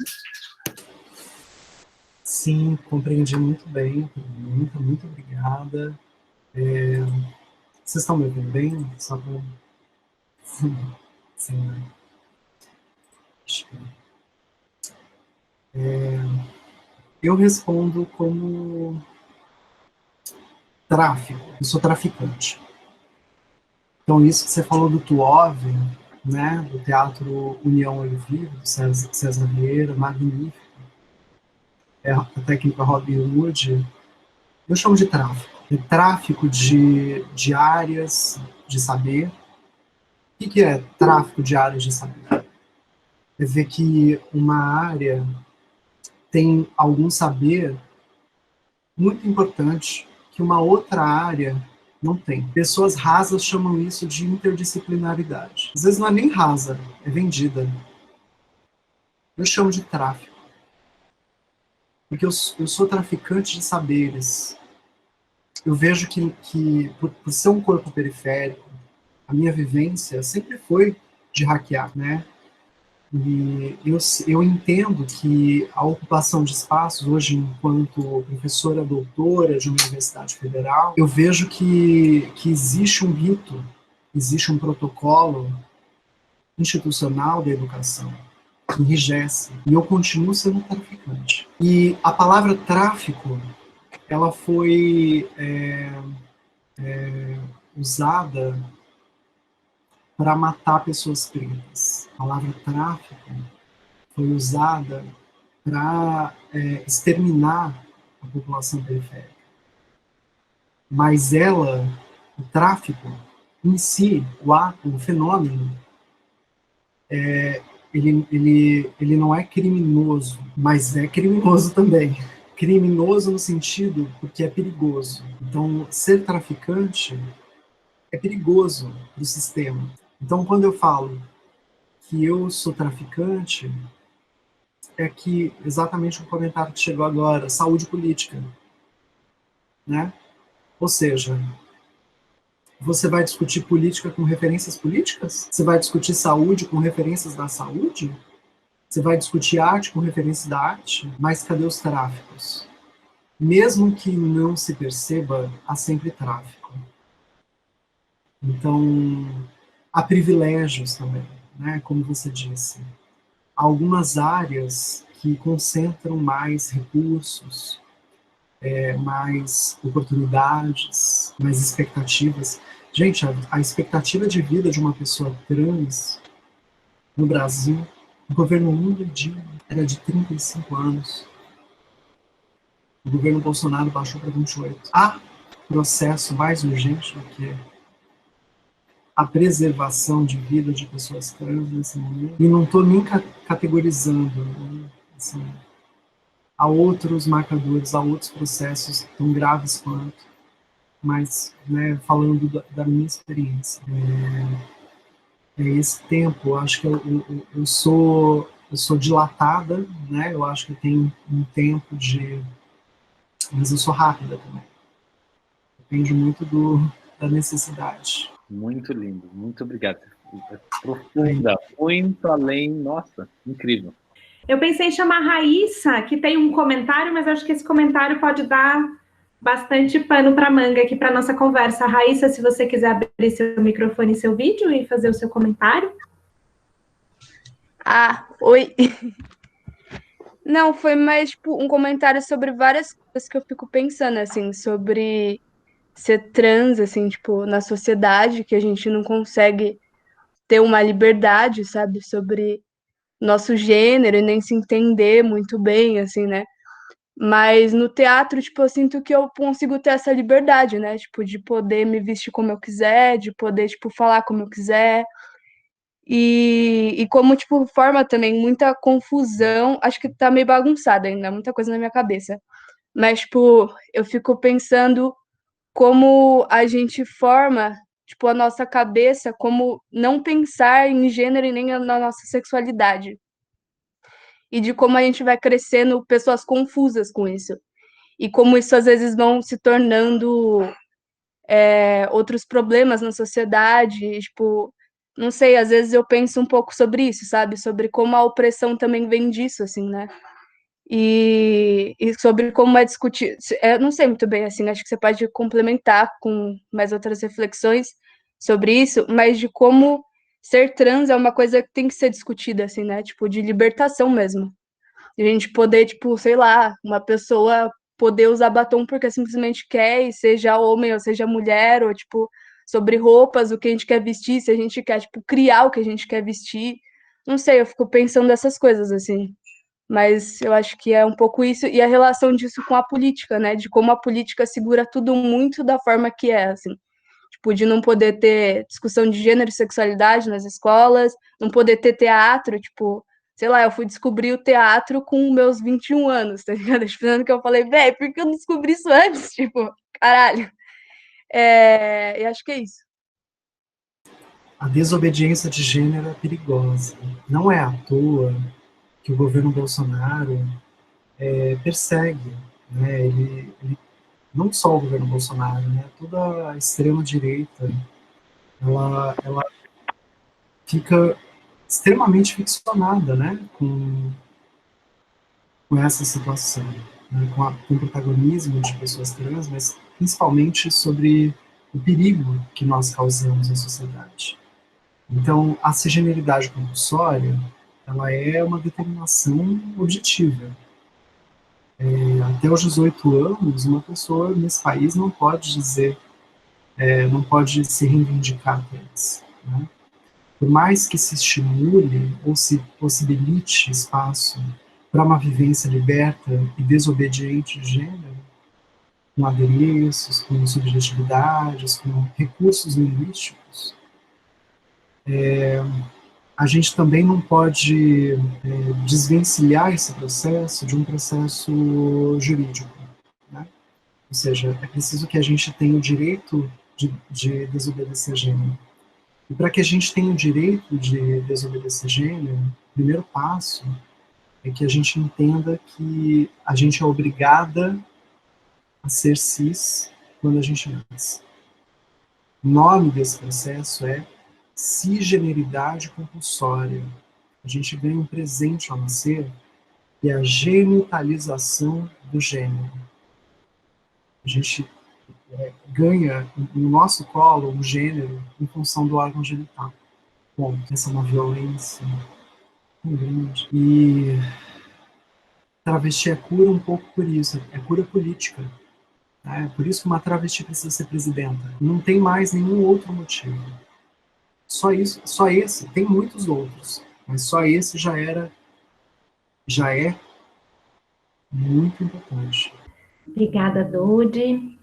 Sim, compreendi muito bem, muito obrigada. Vocês estão me ouvindo bem? Só para... Sim, né? Eu respondo como tráfico, eu sou traficante. Então, isso que você falou do TUOV, né, do Teatro União Olho Vivo, do César Vieira, magnífico. É a técnica Robin Hood, eu chamo de tráfico. É tráfico de áreas de saber. O que é tráfico de áreas de saber? É ver que uma área tem algum saber muito importante que uma outra área não tem. Pessoas rasas chamam isso de interdisciplinaridade. Às vezes não é nem rasa, é vendida. Eu chamo de tráfico. Porque eu sou traficante de saberes. Eu vejo que por ser um corpo periférico, a minha vivência sempre foi de hackear, né? E eu entendo que a ocupação de espaços, hoje, enquanto professora doutora de uma universidade federal, eu vejo que existe um rito, existe um protocolo institucional da educação que enrijece. E eu continuo sendo traficante. E a palavra tráfico, ela foi usada para matar pessoas pretas. A palavra tráfico foi usada para exterminar a população periférica. Mas ela, o tráfico em si, o ato, o fenômeno, ele não é criminoso, mas é criminoso também. Criminoso no sentido porque é perigoso. Então, ser traficante é perigoso para o sistema. Então, quando eu falo que eu sou traficante, é que exatamente o comentário que chegou agora, saúde política, né? Ou seja, você vai discutir política com referências políticas? Você vai discutir saúde com referências da saúde? Você vai discutir arte com referências da arte? Mas cadê os tráficos? Mesmo que não se perceba, há sempre tráfico. Então, há privilégios também, né? Como você disse. Há algumas áreas que concentram mais recursos, mais oportunidades, mais expectativas. Gente, a expectativa de vida de uma pessoa trans no Brasil, o governo Lula era de 35 anos. O governo Bolsonaro baixou para 28. Há processo mais urgente do que a preservação de vida de pessoas trans nesse momento. E não estou nem categorizando, né? Assim, há outros marcadores, há outros processos tão graves quanto, mas, né, falando da minha experiência, esse tempo, eu acho que eu sou dilatada, né, eu acho que eu tenho um tempo mas eu sou rápida também, depende muito da necessidade. Muito lindo, muito obrigado. Profunda, muito além, nossa, incrível. Eu pensei em chamar a Raíssa, que tem um comentário, mas acho que esse comentário pode dar bastante pano para manga aqui para nossa conversa. Raíssa, se você quiser abrir seu microfone e seu vídeo e fazer o seu comentário. Ah, oi. Não, foi mais tipo, um comentário sobre várias coisas que eu fico pensando, assim, sobre ser trans, assim, tipo, na sociedade, que a gente não consegue ter uma liberdade, sabe, sobre nosso gênero e nem se entender muito bem, assim, né? Mas no teatro, tipo, eu sinto que eu consigo ter essa liberdade, né? Tipo, de poder me vestir como eu quiser, de poder, tipo, falar como eu quiser. E como, tipo, forma também muita confusão. Acho que tá meio bagunçada ainda, muita coisa na minha cabeça. Mas, tipo, eu fico pensando como a gente forma, tipo, a nossa cabeça, como não pensar em gênero e nem na nossa sexualidade. E de como a gente vai crescendo pessoas confusas com isso. E como isso às vezes vão se tornando outros problemas na sociedade, tipo, não sei, às vezes eu penso um pouco sobre isso, sabe? Sobre como a opressão também vem disso, assim, né? E sobre como é discutir, eu não sei muito bem, assim, acho que você pode complementar com mais outras reflexões sobre isso, mas de como ser trans é uma coisa que tem que ser discutida, assim, né? Tipo, de libertação mesmo. De a gente poder, tipo, sei lá, uma pessoa poder usar batom porque simplesmente quer, e seja homem ou seja mulher, ou, tipo, sobre roupas, o que a gente quer vestir, se a gente quer, tipo, criar o que a gente quer vestir. Não sei, eu fico pensando nessas coisas, assim. Mas eu acho que é um pouco isso, e a relação disso com a política, né? De como a política segura tudo muito da forma que é, assim. Tipo, de não poder ter discussão de gênero e sexualidade nas escolas, não poder ter teatro, tipo, sei lá, eu fui descobrir o teatro com meus 21 anos, tá ligado? Esperando que eu falei, velho, por que eu não descobri isso antes? Tipo, caralho. E acho que é isso. A desobediência de gênero é perigosa. Não é à toa que o governo Bolsonaro persegue, né? Ele não só o governo Bolsonaro, né? Toda a extrema direita, ela fica extremamente ficcionada, né? Com essa situação, né? Com o protagonismo de pessoas trans, mas principalmente sobre o perigo que nós causamos à sociedade. Então, a cisgeneridade compulsória, ela é uma determinação objetiva. Até os 18 anos, uma pessoa nesse país não pode dizer, não pode se reivindicar trans. Né? Por mais que se estimule ou se possibilite espaço para uma vivência liberta e desobediente de gênero, com adereços, com subjetividades, com recursos linguísticos, a gente também não pode desvencilhar esse processo de um processo jurídico. Né? Ou seja, é preciso que a gente tenha o direito de desobedecer gênero. E para que a gente tenha o direito de desobedecer gênero, o primeiro passo é que a gente entenda que a gente é obrigada a ser cis quando a gente nasce. O nome desse processo é cisgeneridade compulsória. A gente ganha um presente ao nascer, que é a genitalização do gênero. A gente ganha no nosso colo um gênero em função do órgão genital. Bom, essa é uma violência tão grande. E travesti é cura um pouco por isso, é cura política. Né? Por isso que uma travesti precisa ser presidenta. Não tem mais nenhum outro motivo. Só isso, só esse, tem muitos outros, mas só esse já é muito importante. Obrigada, Dodi.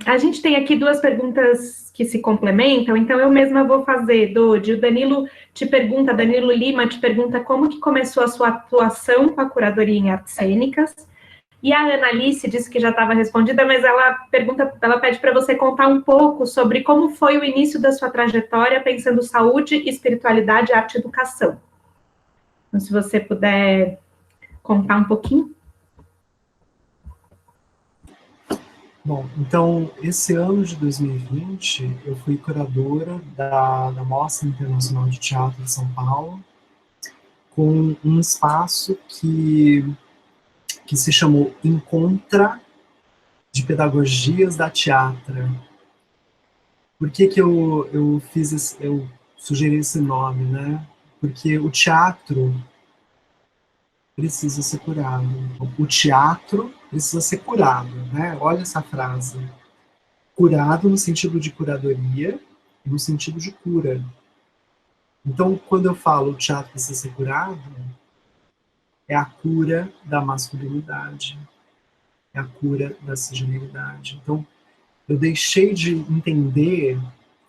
A gente tem aqui duas perguntas que se complementam, então eu mesma vou fazer, Dodi. O Danilo Lima te pergunta como que começou a sua atuação com a curadoria em artes cênicas. E a Analice disse que já estava respondida, mas ela pede para você contar um pouco sobre como foi o início da sua trajetória pensando saúde, espiritualidade, arte e educação. Então, se você puder contar um pouquinho. Bom, então, esse ano de 2020, eu fui curadora da Mostra Internacional de Teatro de São Paulo, com um espaço que se chamou Encontra de Pedagogias da Teatra. Por que eu sugeri esse nome, né? Porque o teatro precisa ser curado. O teatro precisa ser curado, né? Olha essa frase. Curado no sentido de curadoria e no sentido de cura. Então, quando eu falo o teatro precisa ser curado, é a cura da masculinidade, é a cura da cisgeneridade. Então, eu deixei de entender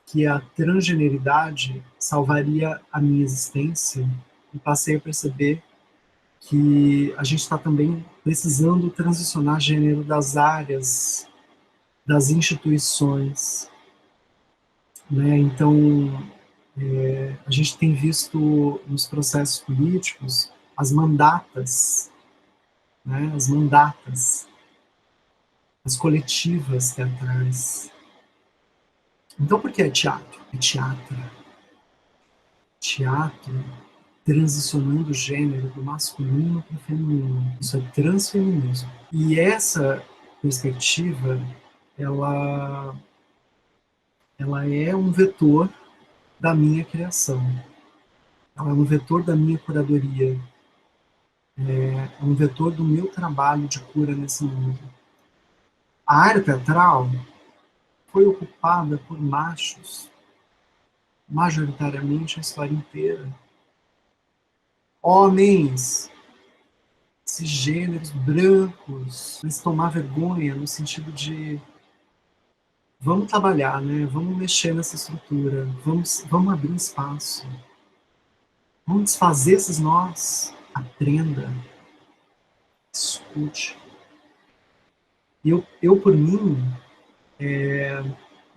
que a transgeneridade salvaria a minha existência e passei a perceber que a gente está também precisando transicionar gênero das áreas, das instituições. Né? Então, a gente tem visto nos processos políticos as mandatas, né? As mandatas as coletivas teatrais. Então, por que é teatro? É teatro. Teatro transicionando o gênero do masculino para o feminino. Isso é transfeminismo. E essa perspectiva, ela é um vetor da minha criação. Ela é um vetor da minha curadoria. É um vetor do meu trabalho de cura nesse mundo. A área teatral foi ocupada por machos, majoritariamente a história inteira. Homens, cisgêneros, brancos, eles tomar vergonha no sentido de vamos trabalhar, né? Vamos mexer nessa estrutura, vamos abrir espaço, vamos desfazer esses nós, aprenda, escute. Eu por mim,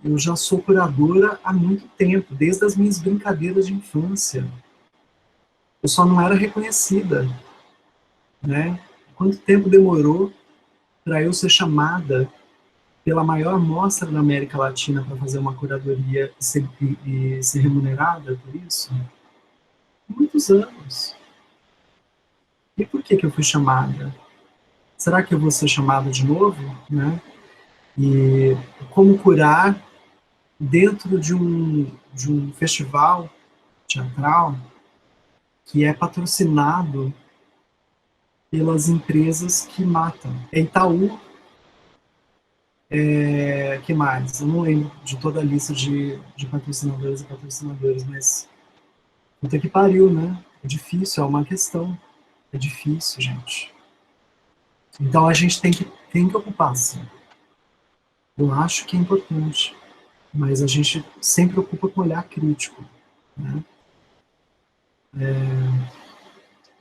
eu já sou curadora há muito tempo, desde as minhas brincadeiras de infância. Eu só não era reconhecida, né? Quanto tempo demorou para eu ser chamada pela maior mostra da América Latina para fazer uma curadoria e ser remunerada por isso? Muitos anos. E por que eu fui chamada? Será que eu vou ser chamada de novo? Né? E como curar dentro de um festival teatral que é patrocinado pelas empresas que matam. É Itaú, que mais? Eu não lembro de toda a lista de patrocinadores e patrocinadores, mas puta que pariu, né? É difícil, é uma questão. É difícil, gente. Então a gente tem que ocupar, sim. Eu acho que é importante, mas a gente sempre ocupa com olhar crítico, né?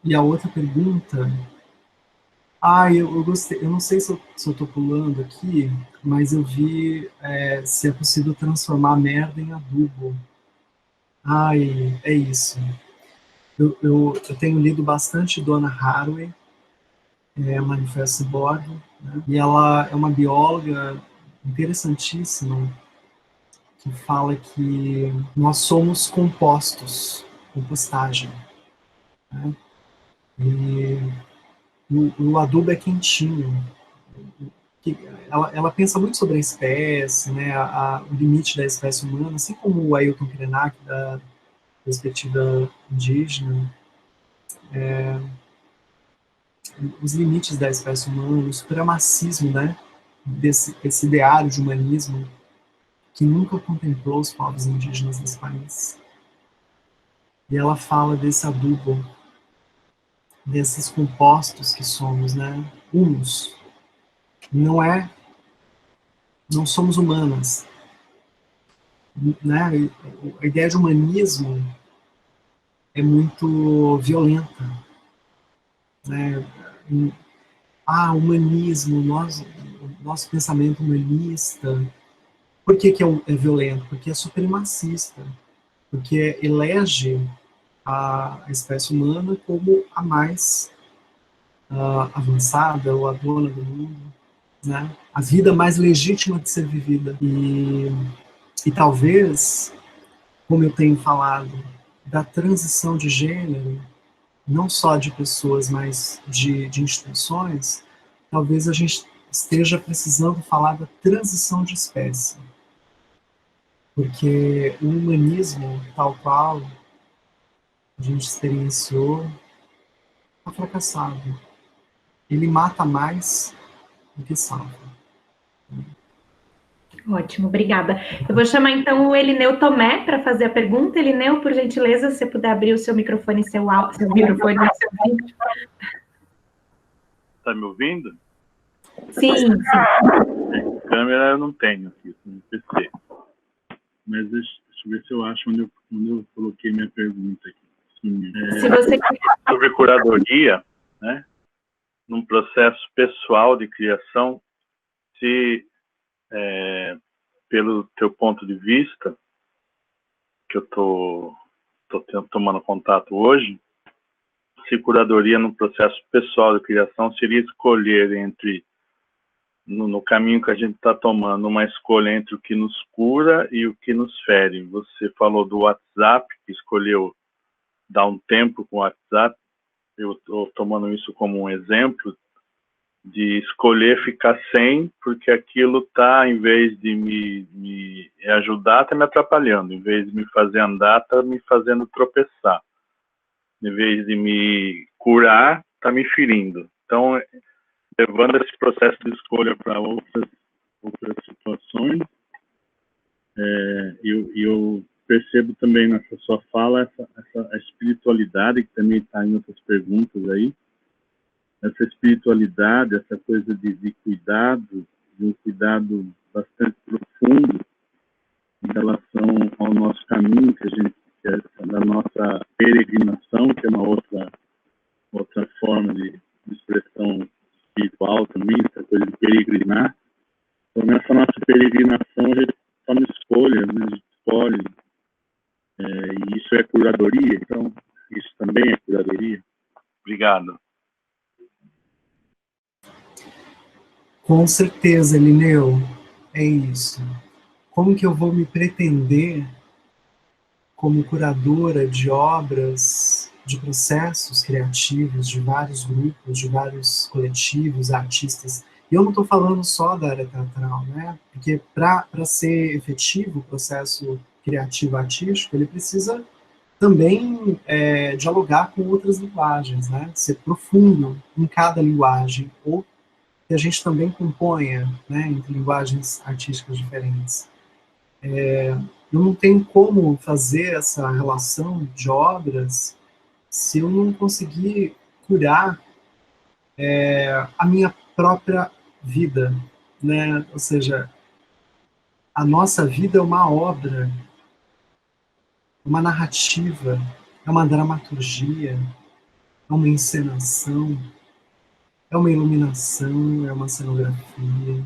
E a outra pergunta... eu gostei. Eu não sei se eu estou pulando aqui, mas eu vi se é possível transformar merda em adubo. É isso. Eu tenho lido bastante Donna Haraway, Manifesto Bordo, né? E ela é uma bióloga interessantíssima que fala que nós somos compostos, compostagem, né? E o adubo é quentinho. Ela pensa muito sobre a espécie, né, o limite da espécie humana, assim como o Ailton Krenak, da perspectiva indígena, os limites da espécie humana, o supremacismo, né, desse ideário de humanismo que nunca contemplou os povos indígenas desse país. E ela fala desse adubo, desses compostos que somos, né, humus. Não somos humanas, né? A ideia de humanismo é muito violenta, né? Humanismo, nosso pensamento humanista. Por que é violento? Porque é supremacista, porque elege a espécie humana como a mais avançada ou a dona do mundo, né? A vida mais legítima de ser vivida. E talvez, como eu tenho falado, da transição de gênero, não só de pessoas, mas de instituições, talvez a gente esteja precisando falar da transição de espécie. Porque o humanismo, tal qual a gente experienciou, está fracassado. Ele mata mais do que salva. Ótimo, obrigada. Eu vou chamar então o Elineu Tomé para fazer a pergunta. Elineu, por gentileza, se você puder abrir o seu microfone e seu microfone e seu vídeo. Está me ouvindo? Sim, sim. Câmera eu não tenho aqui, no PC. Mas deixa eu ver se eu acho onde eu coloquei minha pergunta aqui. Se você... Sobre curadoria, né? Num processo pessoal de criação, se pelo teu ponto de vista, que eu tô tomando contato hoje, se curadoria no processo pessoal de criação seria escolher entre no caminho que a gente está tomando, uma escolha entre o que nos cura e o que nos fere. Você falou do WhatsApp, que escolheu dar um tempo com o WhatsApp. Eu estou tomando isso como um exemplo de escolher ficar sem, porque aquilo está, em vez de me ajudar, está me atrapalhando. Em vez de me fazer andar, está me fazendo tropeçar. Em vez de me curar, está me ferindo. Então, levando esse processo de escolha para outras situações, eu percebo também nessa sua fala a espiritualidade, que também está em outras perguntas aí, essa espiritualidade, essa coisa de cuidado, de um cuidado bastante profundo em relação ao nosso caminho, que é da nossa peregrinação, que é uma outra forma de expressão espiritual também, essa coisa de peregrinar. Então, nessa nossa peregrinação, a gente toma escolhas, né? A gente escolhe, e isso é curadoria, então, isso também é curadoria. Obrigado. Com certeza, Elineu, é isso. Como que eu vou me pretender como curadora de obras, de processos criativos, de vários grupos, de vários coletivos, artistas? E eu não estou falando só da área teatral, né? Porque para ser efetivo o processo criativo artístico, ele precisa também dialogar com outras linguagens, né? Ser profundo em cada linguagem, ou que a gente também componha, né, entre linguagens artísticas diferentes. Eu não tenho como fazer essa relação de obras se eu não conseguir curar a minha própria vida, né? Ou seja, a nossa vida é uma obra, uma narrativa, é uma dramaturgia, é uma encenação, é uma iluminação, é uma cenografia,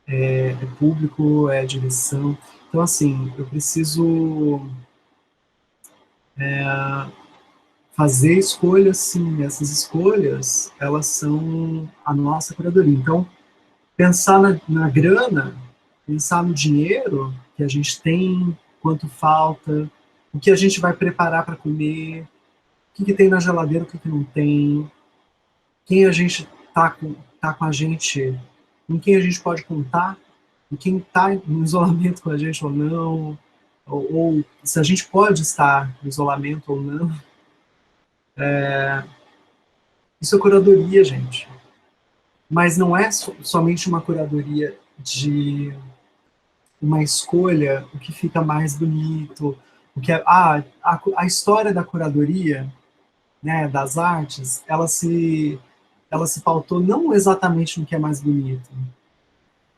é público, é direção. Então, assim, eu preciso fazer escolhas, sim. Essas escolhas, elas são a nossa curadoria. Então, pensar na grana, pensar no dinheiro que a gente tem, quanto falta, o que a gente vai preparar para comer, o que tem na geladeira, o que não tem, quem a gente tá com a gente, em quem a gente pode contar, e quem está no isolamento com a gente ou não, ou se a gente pode estar no isolamento ou não. Isso é curadoria, gente. Mas não é somente uma curadoria de uma escolha, o que fica mais bonito, o que a história da curadoria, né, das artes, ela se pautou não exatamente no que é mais bonito,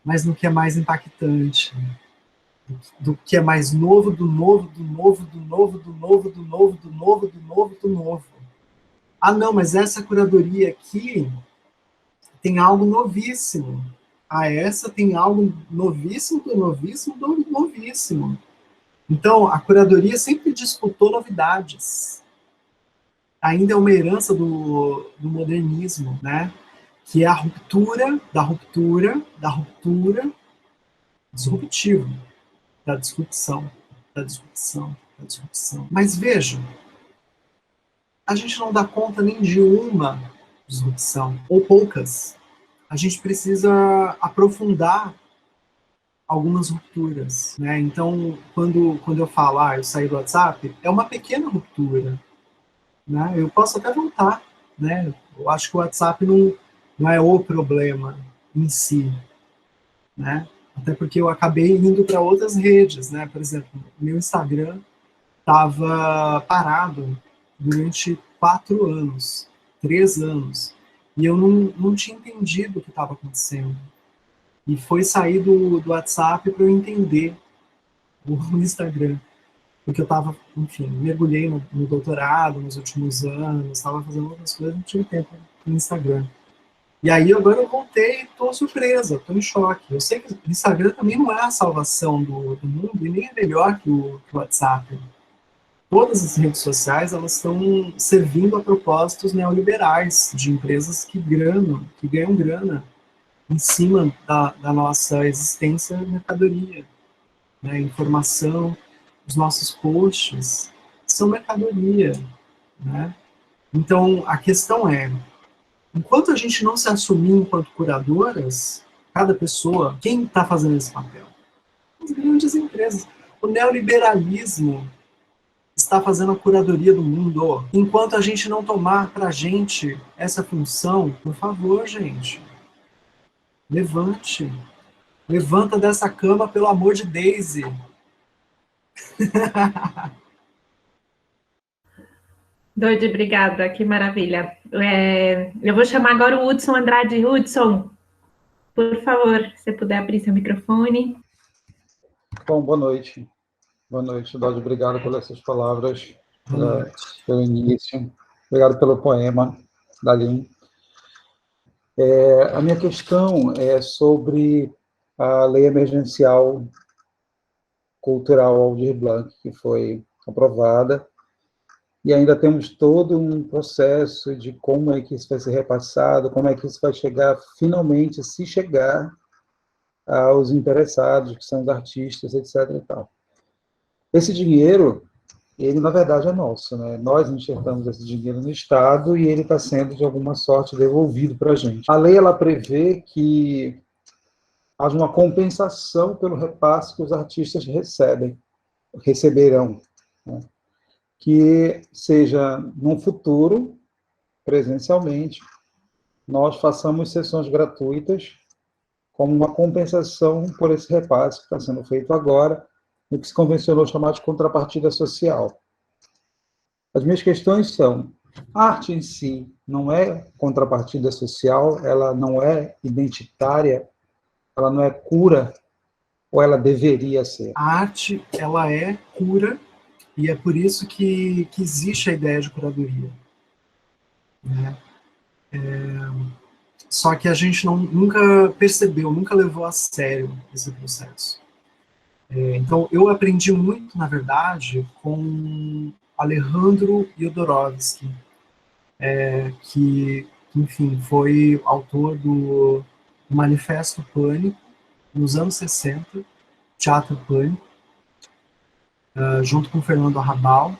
mas no que é mais impactante, do que é mais novo, do novo, do novo, do novo, do novo, do novo, do novo, do novo, do novo. Ah, não, mas essa curadoria aqui tem algo novíssimo. Ah, essa tem algo novíssimo, do novíssimo, do novíssimo. Então, a curadoria sempre disputou novidades. Ainda é uma herança do modernismo, né? Que é a ruptura, da ruptura, da ruptura, disruptivo, da disrupção, da disrupção, da disrupção. Mas vejam, a gente não dá conta nem de uma disrupção, ou poucas. A gente precisa aprofundar algumas rupturas, né? Então, quando eu falo, eu saí do WhatsApp, é uma pequena ruptura, né? Eu posso até voltar, né? Eu acho que o WhatsApp não é o problema em si, né? Até porque eu acabei indo para outras redes, né? Por exemplo, meu Instagram estava parado durante 4 anos, 3 anos, e eu não tinha entendido o que estava acontecendo. E foi sair do WhatsApp para eu entender o Instagram. Porque eu estava, enfim, mergulhei no doutorado nos últimos anos, estava fazendo outras coisas, não tinha tempo no Instagram. E aí agora eu voltei e estou surpresa, estou em choque. Eu sei que o Instagram também não é a salvação do mundo e nem é melhor que o WhatsApp. Todas as redes sociais, elas estão servindo a propósitos neoliberais de empresas que ganham grana em cima da nossa existência mercadoria, né? Informação, os nossos posts são mercadoria, né? Então, a questão é, enquanto a gente não se assumir enquanto curadoras, cada pessoa, quem está fazendo esse papel? As grandes empresas. O neoliberalismo está fazendo a curadoria do mundo. Enquanto a gente não tomar para a gente essa função, por favor, gente, levante. Levanta dessa cama, pelo amor de Daisy. Dodi, obrigada, que maravilha. Eu vou chamar agora o Hudson Andrade. Hudson, por favor, se você puder abrir seu microfone. Bom, boa noite. Boa noite, Dodi. Obrigado pelas suas palavras, pelo início. Obrigado pelo poema da Lin. A minha questão é sobre a Lei Emergencial Cultural Aldir Blanc, que foi aprovada, e ainda temos todo um processo de como é que isso vai ser repassado, como é que isso vai chegar, finalmente, se chegar aos interessados, que são os artistas, etc. E tal. Esse dinheiro, ele, na verdade, é nosso, né? Nós enxergamos esse dinheiro no Estado e ele está sendo, de alguma sorte, devolvido para a gente. A lei, ela prevê que haja uma compensação pelo repasse que os artistas receberão, né? Que seja, num futuro, presencialmente, nós façamos sessões gratuitas como uma compensação por esse repasse que está sendo feito agora, no que se convencionou chamar de contrapartida social. As minhas questões são, a arte em si não é contrapartida social, ela não é identitária, ela não é cura, ou ela deveria ser? A arte, ela é cura, e é por isso que existe a ideia de curadoria, né? Só que a gente nunca percebeu, nunca levou a sério esse processo. Então, eu aprendi muito, na verdade, com Alejandro Jodorowsky, que, enfim, foi autor do Manifesto Pânico, nos anos 60, Teatro Pânico, junto com Fernando Arrabal,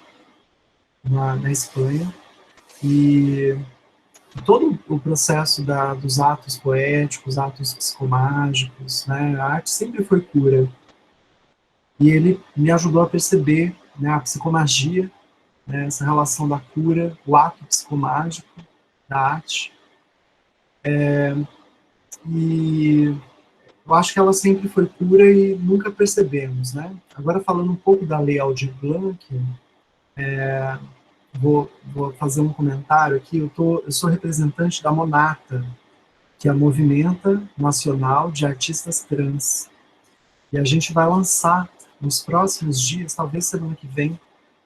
na Espanha, e todo o processo dos atos poéticos, atos psicomágicos, né, a arte sempre foi cura. E ele me ajudou a perceber, né, a psicomagia, né, essa relação da cura, o ato psicomágico da arte. E eu acho que ela sempre foi cura e nunca percebemos, né? Agora, falando um pouco da Lei Aldir Blanc, vou fazer um comentário aqui. Eu sou representante da Monata, que é a Movimenta Nacional de Artistas Trans. E a gente vai lançar, nos próximos dias, talvez semana que vem,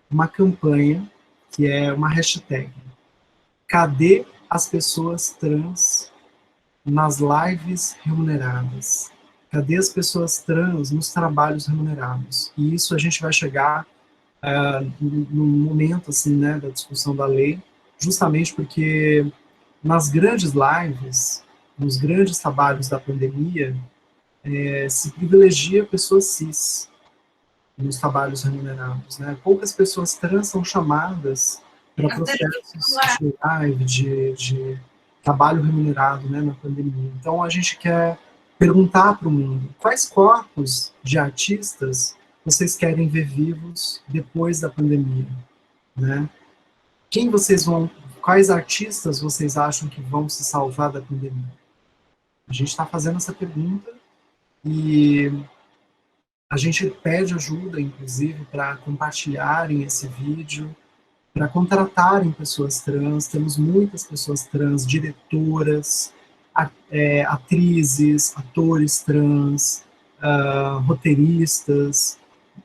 uma campanha, que é uma hashtag. Cadê as pessoas trans nas lives remuneradas? Cadê as pessoas trans nos trabalhos remunerados? E isso a gente vai chegar no momento, assim, né, da discussão da lei, justamente porque nas grandes lives, nos grandes trabalhos da pandemia, se privilegia pessoas cis nos trabalhos remunerados, né? Poucas pessoas trans são chamadas para processos de live, de trabalho remunerado, né, na pandemia. Então, a gente quer perguntar para o mundo, quais corpos de artistas vocês querem ver vivos depois da pandemia, né? Quais artistas vocês acham que vão se salvar da pandemia? A gente está fazendo essa pergunta e a gente pede ajuda, inclusive, para compartilharem esse vídeo, para contratarem pessoas trans. Temos muitas pessoas trans, diretoras, atrizes, atores trans, roteiristas.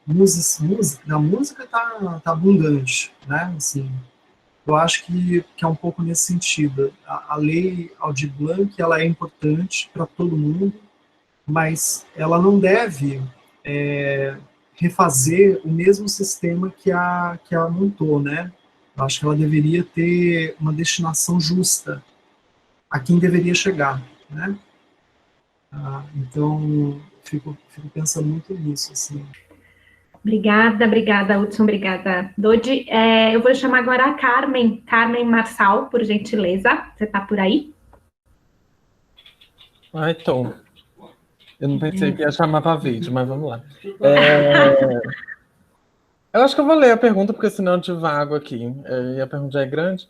A música tá abundante, né? Assim, eu acho que é um pouco nesse sentido. A lei Aldir Blanc, ela é importante para todo mundo, mas ela não deve refazer o mesmo sistema que a montou, né? Eu acho que ela deveria ter uma destinação justa a quem deveria chegar, né? Então, fico pensando muito nisso, assim. Obrigada, Hudson, obrigada, Dodi. Eu vou chamar agora a Carmen Marçal, por gentileza. Você está por aí? Ai, tô. Eu não pensei que ia chamar para vídeo, mas vamos lá. Eu acho que eu vou ler a pergunta, porque senão eu divago aqui. E a pergunta já é grande.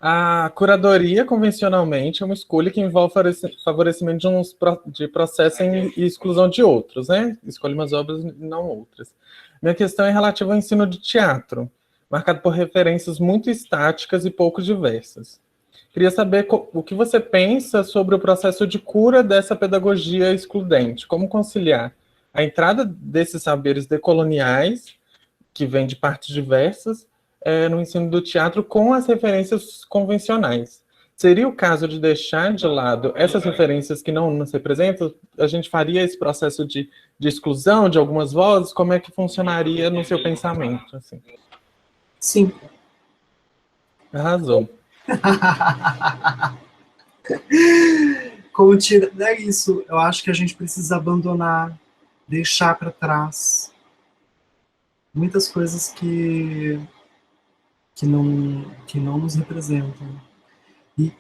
A curadoria, convencionalmente, é uma escolha que envolve favorecimento de processo e exclusão de outros, né? Escolhe umas obras e não outras. Minha questão é relativa ao ensino de teatro, marcado por referências muito estáticas e pouco diversas. Queria saber o que você pensa sobre o processo de cura dessa pedagogia excludente. Como conciliar a entrada desses saberes decoloniais, que vêm de partes diversas, no ensino do teatro com as referências convencionais. Seria o caso de deixar de lado essas referências que não nos representam? A gente faria esse processo de exclusão de algumas vozes? Como é que funcionaria no seu pensamento? Assim? Sim. Arrasou. É isso, eu acho que a gente precisa abandonar, deixar para trás muitas coisas que não nos representam.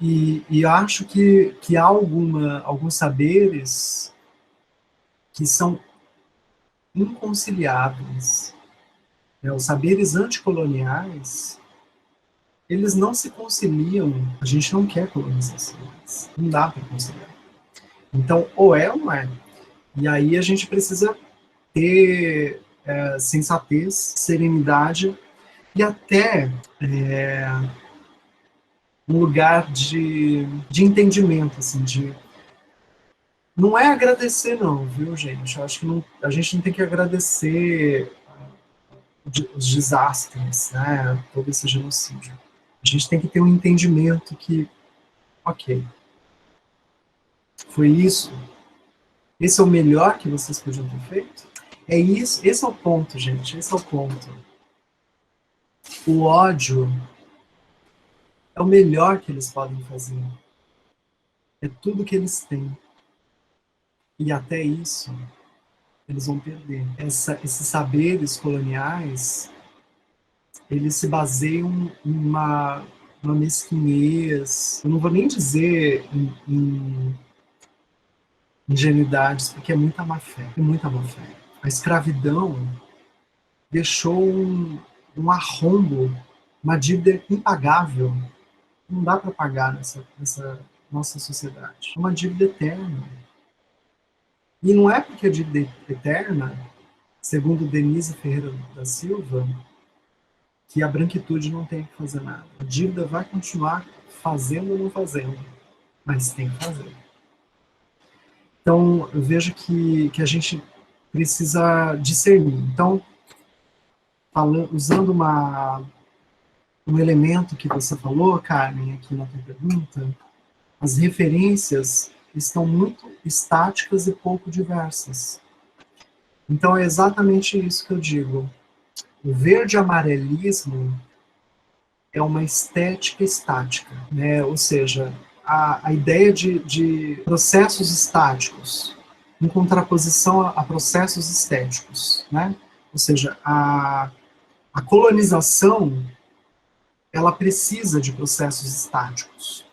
E acho que há alguns saberes que são inconciliáveis. Os saberes anticoloniais, eles não se conciliam. A gente não quer colonização, não dá para conciliar. Então, ou é ou não é. E aí a gente precisa ter sensatez, serenidade e até um lugar de entendimento, assim, não é agradecer não, viu, gente? Eu acho que a gente não tem que agradecer os desastres, né, todo esse genocídio. A gente tem que ter um entendimento que, ok, foi isso, esse é o melhor que vocês podiam ter feito? É isso, esse é o ponto, gente, esse é o ponto. O ódio é o melhor que eles podem fazer. É tudo que eles têm. E até isso, eles vão perder. Esses saberes coloniais, eles se baseiam em uma mesquinhez. Eu não vou nem dizer em ingenuidades, porque é muita má fé. É muita má fé. A escravidão deixou um arrombo, uma dívida impagável. Não dá para pagar nessa nossa sociedade. É uma dívida eterna. E não é porque a dívida é eterna, segundo Denise Ferreira da Silva, que a branquitude não tem que fazer nada. A dívida vai continuar fazendo ou não fazendo, mas tem que fazer. Então, eu vejo que a gente precisa discernir. Então, usando um elemento que você falou, Carmen, aqui na tua pergunta, as referências estão muito estáticas e pouco diversas. Então, é exatamente isso que eu digo. O verde-amarelismo é uma estética estática, né? Ou seja, a ideia de processos estáticos em contraposição a processos estéticos, né? Ou seja, a colonização, ela precisa de processos estáticos.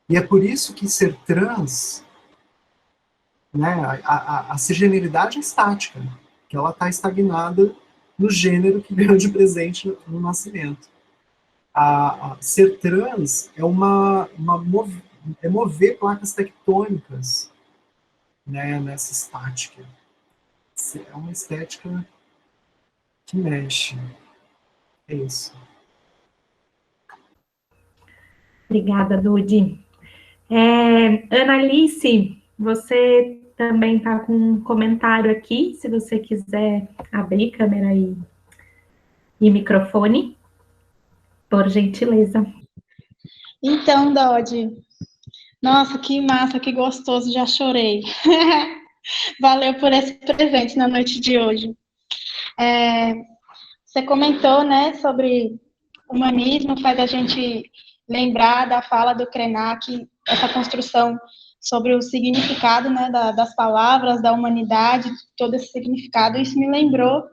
E é por isso que ser trans, né, a cisgeneridade é estática, que ela está estagnada no gênero que ganhou de presente no nascimento. Ser trans é mover placas tectônicas, né, nessa estática. É uma estética que mexe. É isso. Obrigada, Dodi. Analice, você também está com um comentário aqui, se você quiser abrir câmera e microfone, por gentileza. Então, Dodi, nossa, que massa, que gostoso, já chorei. Valeu por esse presente na noite de hoje. Você comentou, né, sobre humanismo, faz a gente lembrar da fala do Krenak, essa construção sobre o significado, né, das palavras, da humanidade, todo esse significado. Isso me lembrou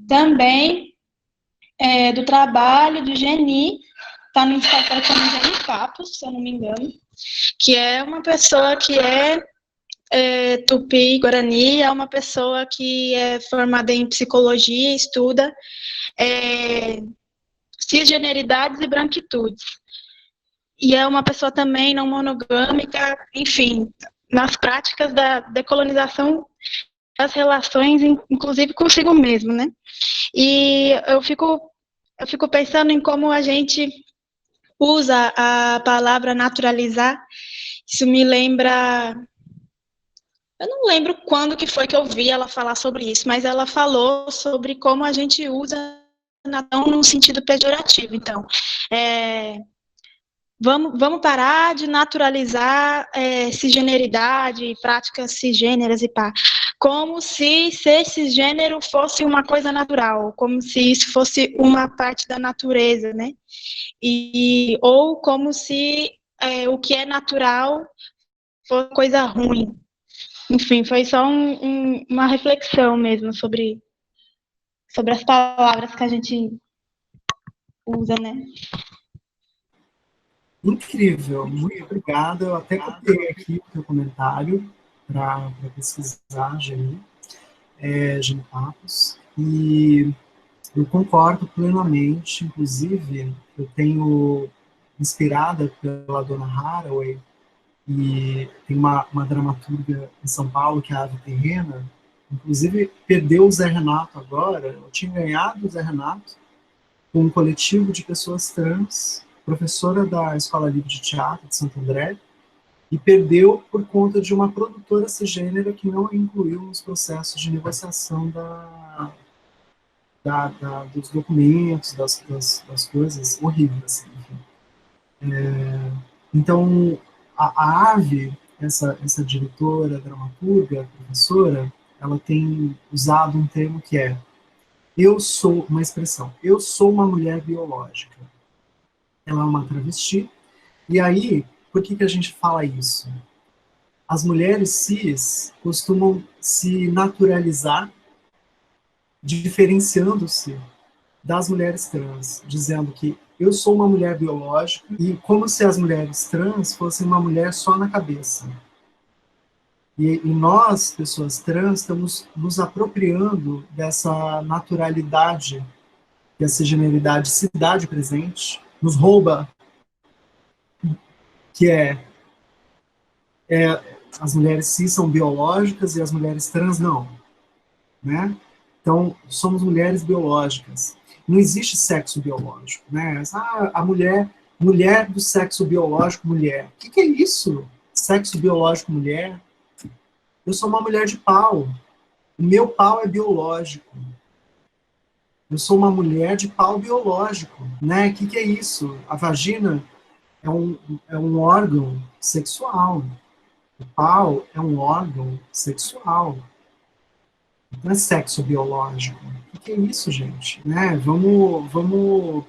também do trabalho do Geni, está no Instagram como Geni Papos, se eu não me engano, que é uma pessoa que é Tupi-Guarani, é uma pessoa que é formada em psicologia, estuda cisgeneridades e branquitudes. E é uma pessoa também não monogâmica, enfim, nas práticas da decolonização das relações, inclusive consigo mesmo, né? E eu fico pensando em como a gente usa a palavra naturalizar. Isso me lembra... Eu não lembro quando que foi que eu vi ela falar sobre isso, mas ela falou sobre como a gente usa não num sentido pejorativo. Então, vamos parar de naturalizar cisgeneridade, práticas cisgêneras e pá. Como se ser cisgênero fosse uma coisa natural, como se isso fosse uma parte da natureza, né? Ou como se o que é natural fosse coisa ruim. Enfim, foi só uma reflexão mesmo sobre as palavras que a gente usa, né? Incrível, muito obrigado. Eu até copiei aqui o teu comentário para pesquisar, Geni Papos, e eu concordo plenamente. Inclusive, eu tenho, inspirada pela Donna Haraway, e tem uma dramaturga em São Paulo, que é a Ave Terrena, inclusive perdeu o Zé Renato agora. Eu tinha ganhado o Zé Renato com um coletivo de pessoas trans, professora da Escola Livre de Teatro de Santo André, e perdeu por conta de uma produtora cisgênera que não a incluiu nos processos de negociação dos documentos, das coisas horríveis. Assim. Então, a Ave, essa diretora, dramaturga, professora, ela tem usado um termo que é uma expressão, eu sou uma mulher biológica. Ela é uma travesti. E aí, por que a gente fala isso? As mulheres cis costumam se naturalizar, diferenciando-se das mulheres trans, dizendo que eu sou uma mulher biológica, e como se as mulheres trans fossem uma mulher só na cabeça. E nós, pessoas trans, estamos nos apropriando dessa naturalidade, dessa generalidade, cidade presente, nos rouba, que as mulheres cis são biológicas e as mulheres trans não, né? Então, somos mulheres biológicas. Não existe sexo biológico, né? A mulher do sexo biológico, mulher. O que é isso? Sexo biológico, mulher? Eu sou uma mulher de pau. O meu pau é biológico. Eu sou uma mulher de pau biológico, né? O que é isso? A vagina é um órgão sexual. O pau é um órgão sexual. Não é sexo biológico. O que é isso, gente? Né? Vamos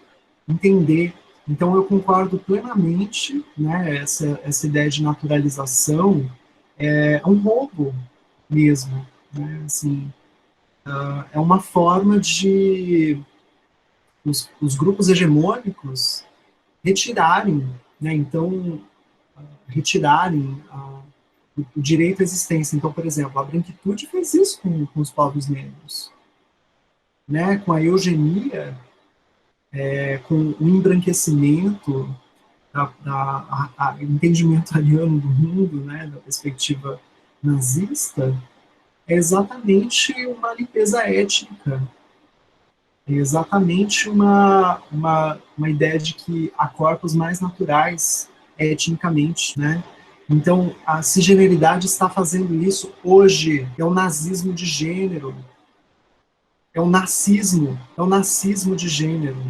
entender. Então, eu concordo plenamente, né? Essa ideia de naturalização é um roubo mesmo. Né? Assim, é uma forma de os grupos hegemônicos retirarem, né? Então, retirarem o direito à existência. Então, por exemplo, a branquitude fez isso com os povos negros, né? Com a eugenia, com o embranquecimento, entendimento ariano do mundo, né? Da perspectiva nazista, é exatamente uma limpeza étnica, é exatamente uma ideia de que há corpos mais naturais etnicamente, né? Então, a cisgeneridade está fazendo isso hoje. É o nazismo de gênero. É o nazismo de gênero.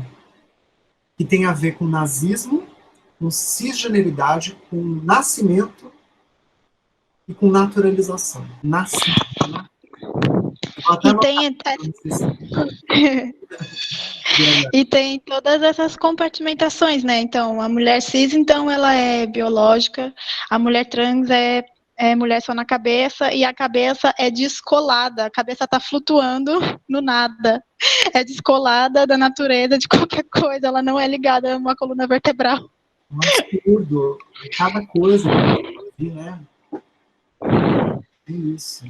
Que tem a ver com nazismo, com cisgeneridade, com nascimento e com naturalização. E tem E tem todas essas compartimentações, né? Então, a mulher cis, então, ela é biológica, a mulher trans é mulher só na cabeça, e a cabeça é descolada, a cabeça está flutuando no nada, é descolada da natureza, de qualquer coisa, ela não é ligada a uma coluna vertebral. Um absurdo, cada coisa, né? É isso.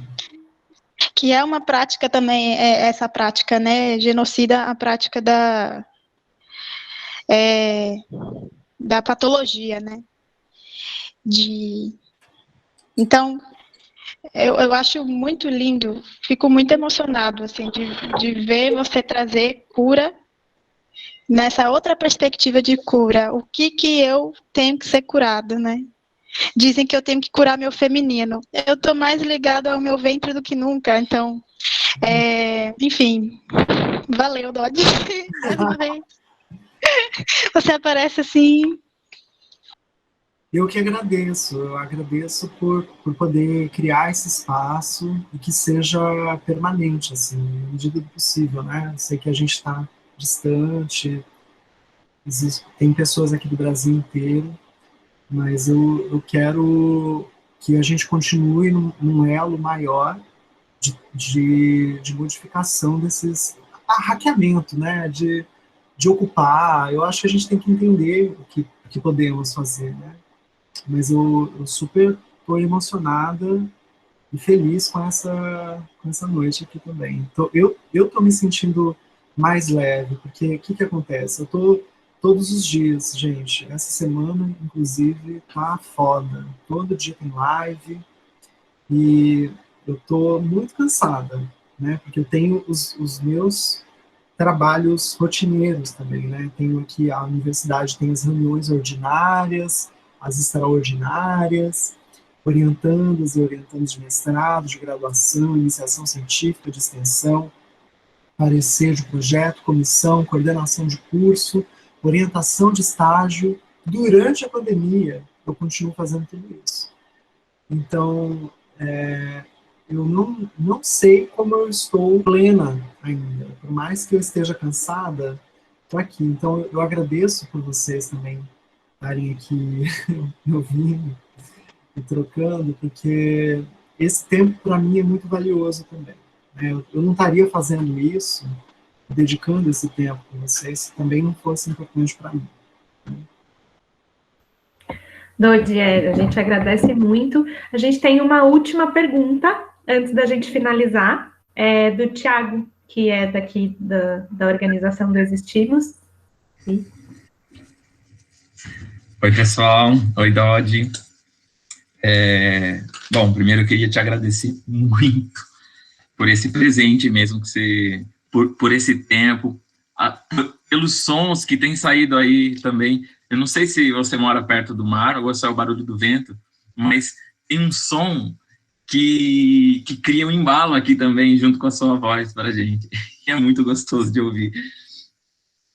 Que é uma prática também, essa prática, né, genocida, a prática da patologia, né? Então, eu acho muito lindo, fico muito emocionado, assim, de ver você trazer cura nessa outra perspectiva de cura. O que eu tenho que ser curado, né? Dizem que eu tenho que curar meu feminino. Eu tô mais ligada ao meu ventre do que nunca, então, enfim, valeu, Dodge. Você aparece assim. Eu que agradeço, eu agradeço por poder criar esse espaço e que seja permanente, assim, na medida do possível, né? Eu sei que a gente está distante, tem pessoas aqui do Brasil inteiro, mas eu quero que a gente continue num elo maior de modificação desses hackeamento, né? De ocupar. Eu acho que a gente tem que entender o que podemos fazer, né? Mas eu super estou emocionada e feliz com essa noite aqui também. Então, eu estou me sentindo mais leve, porque o que acontece? Eu estou todos os dias, gente. Essa semana, inclusive, tá foda. Todo dia tem live e eu estou muito cansada, né? Porque eu tenho os meus trabalhos rotineiros também, né? Tenho aqui, a universidade tem as reuniões ordinárias, as extraordinárias, orientandos e orientandos de mestrado, de graduação, iniciação científica, de extensão, parecer de projeto, comissão, coordenação de curso, orientação de estágio. Durante a pandemia, eu continuo fazendo tudo isso. Então, eu não sei como eu estou plena ainda. Por mais que eu esteja cansada, estou aqui. Então, eu agradeço por vocês também estarem aqui me ouvindo e trocando, porque esse tempo para mim é muito valioso também. Eu não estaria fazendo isso, dedicando esse tempo para vocês, se também não fosse importante para mim. Dodi, a gente agradece muito. A gente tem uma última pergunta, antes da gente finalizar, do Tiago, que é daqui da organização do Existimos. Sim. Oi, pessoal. Oi, Dodi. Bom, primeiro eu queria te agradecer muito por esse presente mesmo, que você, por esse tempo, pelos sons que têm saído aí também. Eu não sei se você mora perto do mar ou se é o barulho do vento, mas tem um som que cria um embalo aqui também, junto com a sua voz para a gente. É muito gostoso de ouvir.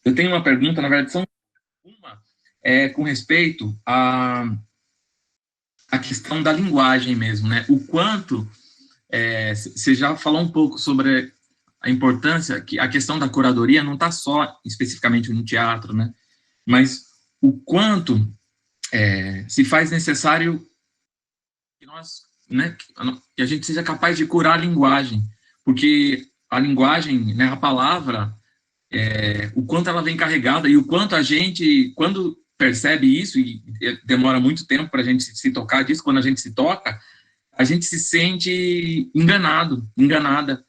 Eu tenho uma pergunta, na verdade, com respeito à questão da linguagem mesmo, né? O quanto, você já falou um pouco sobre a importância, que a questão da curadoria não está só especificamente no teatro, né? Mas o quanto se faz necessário que nós, né, que a gente seja capaz de curar a linguagem, porque a linguagem, né, a palavra, o quanto ela vem carregada e o quanto a gente, quando percebe isso, e demora muito tempo para a gente se tocar disso, quando a gente se toca, a gente se sente enganada.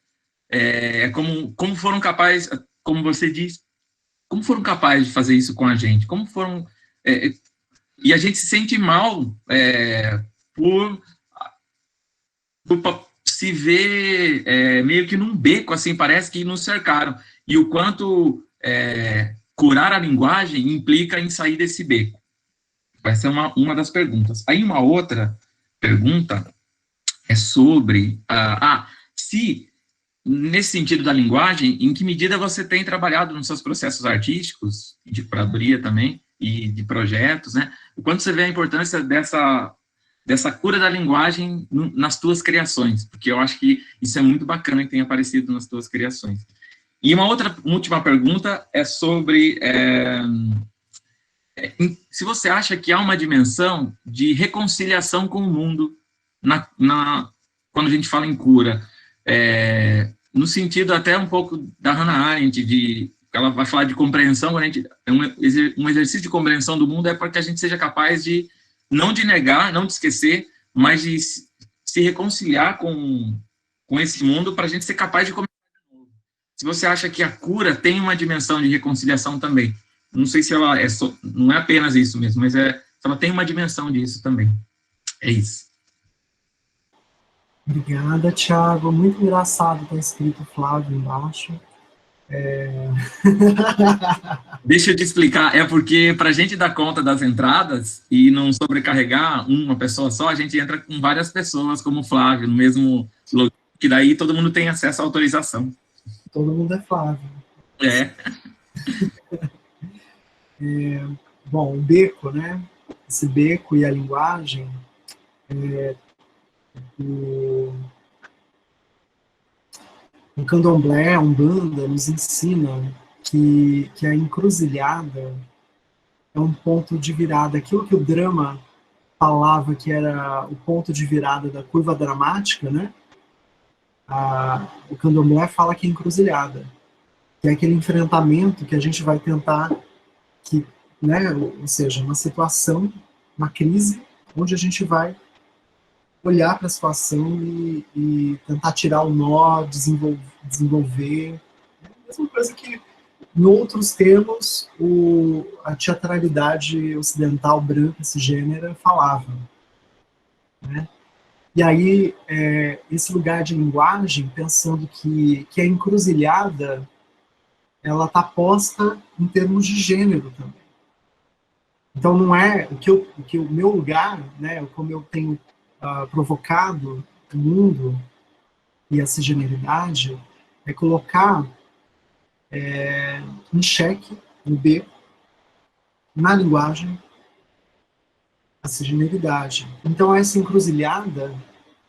Como foram capazes, como você diz, como foram capazes de fazer isso com a gente? Como foram... e a gente se sente mal por se ver meio que num beco, assim, parece que nos cercaram. E o quanto curar a linguagem implica em sair desse beco. Essa é uma das perguntas. Aí uma outra pergunta é sobre... se, nesse sentido da linguagem, em que medida você tem trabalhado nos seus processos artísticos, de curadoria também, e de projetos, né? O quanto você vê a importância dessa cura da linguagem nas tuas criações, porque eu acho que isso é muito bacana que tem aparecido nas tuas criações. E uma última pergunta é sobre se você acha que há uma dimensão de reconciliação com o mundo quando a gente fala em cura, no sentido até um pouco da Hannah Arendt, ela vai falar de compreensão, um exercício de compreensão do mundo é para que a gente seja capaz de, não de negar, não de esquecer, mas de se reconciliar com esse mundo para a gente ser capaz de começar de novo. Se você acha que a cura tem uma dimensão de reconciliação também, não sei se ela não é apenas isso mesmo, mas ela tem uma dimensão disso também. É isso. Obrigada, Thiago. Muito engraçado, está escrito Flávio embaixo. Deixa eu te explicar, é porque para a gente dar conta das entradas e não sobrecarregar uma pessoa só, a gente entra com várias pessoas, como o Flávio, no mesmo lugar, que daí todo mundo tem acesso à autorização. Todo mundo é Flávio. Bom, o beco, né? Esse beco e a linguagem, o candomblé, a Umbanda, nos ensina que a encruzilhada é um ponto de virada. Aquilo que o drama falava que era o ponto de virada da curva dramática, né? O candomblé fala que é encruzilhada, que é aquele enfrentamento que a gente vai tentar, né? Ou seja, uma situação, uma crise, onde a gente vai olhar para a situação e tentar tirar o nó, desenvolver. É a mesma coisa que, em outros termos, a teatralidade ocidental branca cisgênera falava. Né? E aí, esse lugar de linguagem, pensando que a encruzilhada ela está posta em termos de gênero também. Então, não é o que o meu lugar, né, como eu tenho provocado o mundo e a cisgeneridade, é colocar em xeque, no beco, na linguagem, a cisgeneridade. Então, essa encruzilhada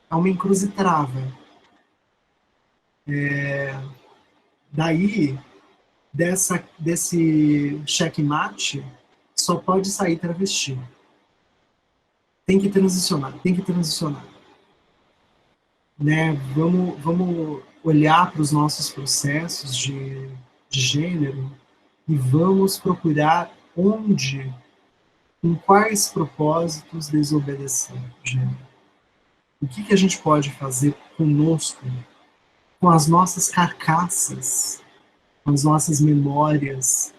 é uma encruzitrava. Daí, desse checkmate, só pode sair travesti. Tem que transicionar. Né? Vamos olhar para os nossos processos de gênero e vamos procurar em quais propósitos desobedecer o gênero. O que a gente pode fazer conosco, com as nossas carcaças, com as nossas memórias,